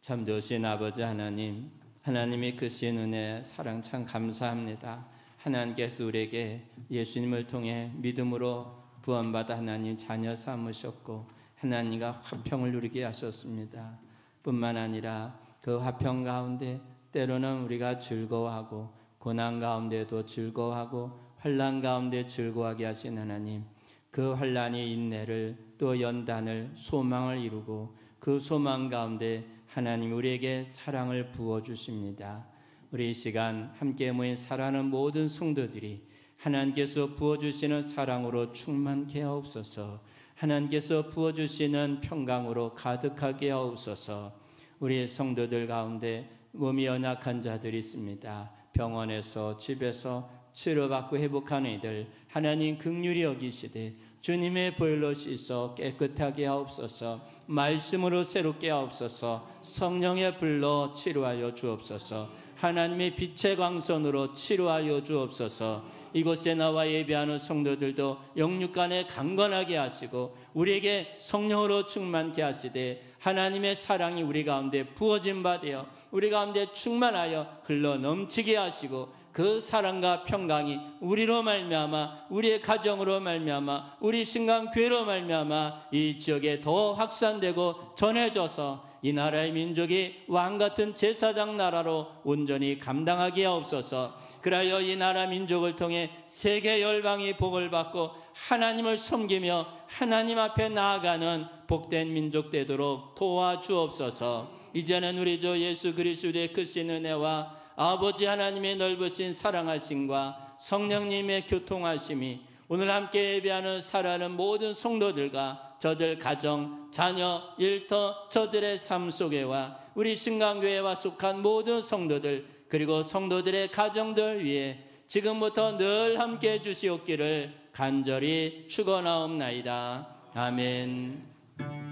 참 좋으신 아버지 하나님, 하나님의 크신 은혜 사랑 참 감사합니다. 하나님께서 우리에게 예수님을 통해 믿음으로 구원받아 하나님 자녀 삼으셨고 하나님과 화평을 누리게 하셨습니다. 뿐만 아니라 그 화평 가운데 때로는 우리가 즐거워하고 고난 가운데도 즐거워하고 환난 가운데 즐거워하게 하신 하나님, 그 환난의 인내를 또 연단을 소망을 이루고 그 소망 가운데 하나님 우리에게 사랑을 부어주십니다. 우리 이 시간 함께 모인 사랑하는 모든 성도들이 하나님께서 부어주시는 사랑으로 충만케 하옵소서. 하나님께서 부어주시는 평강으로 가득하게 하옵소서. 우리 성도들 가운데 몸이 연약한 자들이 있습니다. 병원에서 집에서 치료받고 회복하는 이들 하나님 긍휼히 여기시되 주님의 보혈로 씻어 깨끗하게 하옵소서. 말씀으로 새롭게 하옵소서. 성령의 불로 치료하여 주옵소서. 하나님의 빛의 광선으로 치료하여 주옵소서. 이곳에 나와 예배하는 성도들도 영육간에 강건하게 하시고 우리에게 성령으로 충만케 하시되 하나님의 사랑이 우리 가운데 부어진 바 되어 우리 가운데 충만하여 흘러 넘치게 하시고 그 사랑과 평강이 우리로 말미암아 우리의 가정으로 말미암아 우리 신강교회로 말미암아 이 지역에 더 확산되고 전해져서 이 나라의 민족이 왕같은 제사장 나라로 온전히 감당하게 하옵소서. 그리하여 이 나라 민족을 통해 세계 열방이 복을 받고 하나님을 섬기며 하나님 앞에 나아가는 복된 민족 되도록 도와주옵소서. 이제는 우리 주 예수 그리스도의 크신 은혜와 아버지 하나님의 넓으신 사랑하심과 성령님의 교통하심이 오늘 함께 예배하는 살아가는 모든 성도들과 저들 가정, 자녀, 일터, 저들의 삶 속에와 우리 신강교회와 속한 모든 성도들 그리고 성도들의 가정들 위해 지금부터 늘 함께 해주시옵기를 간절히 축원하옵나이다. 아멘.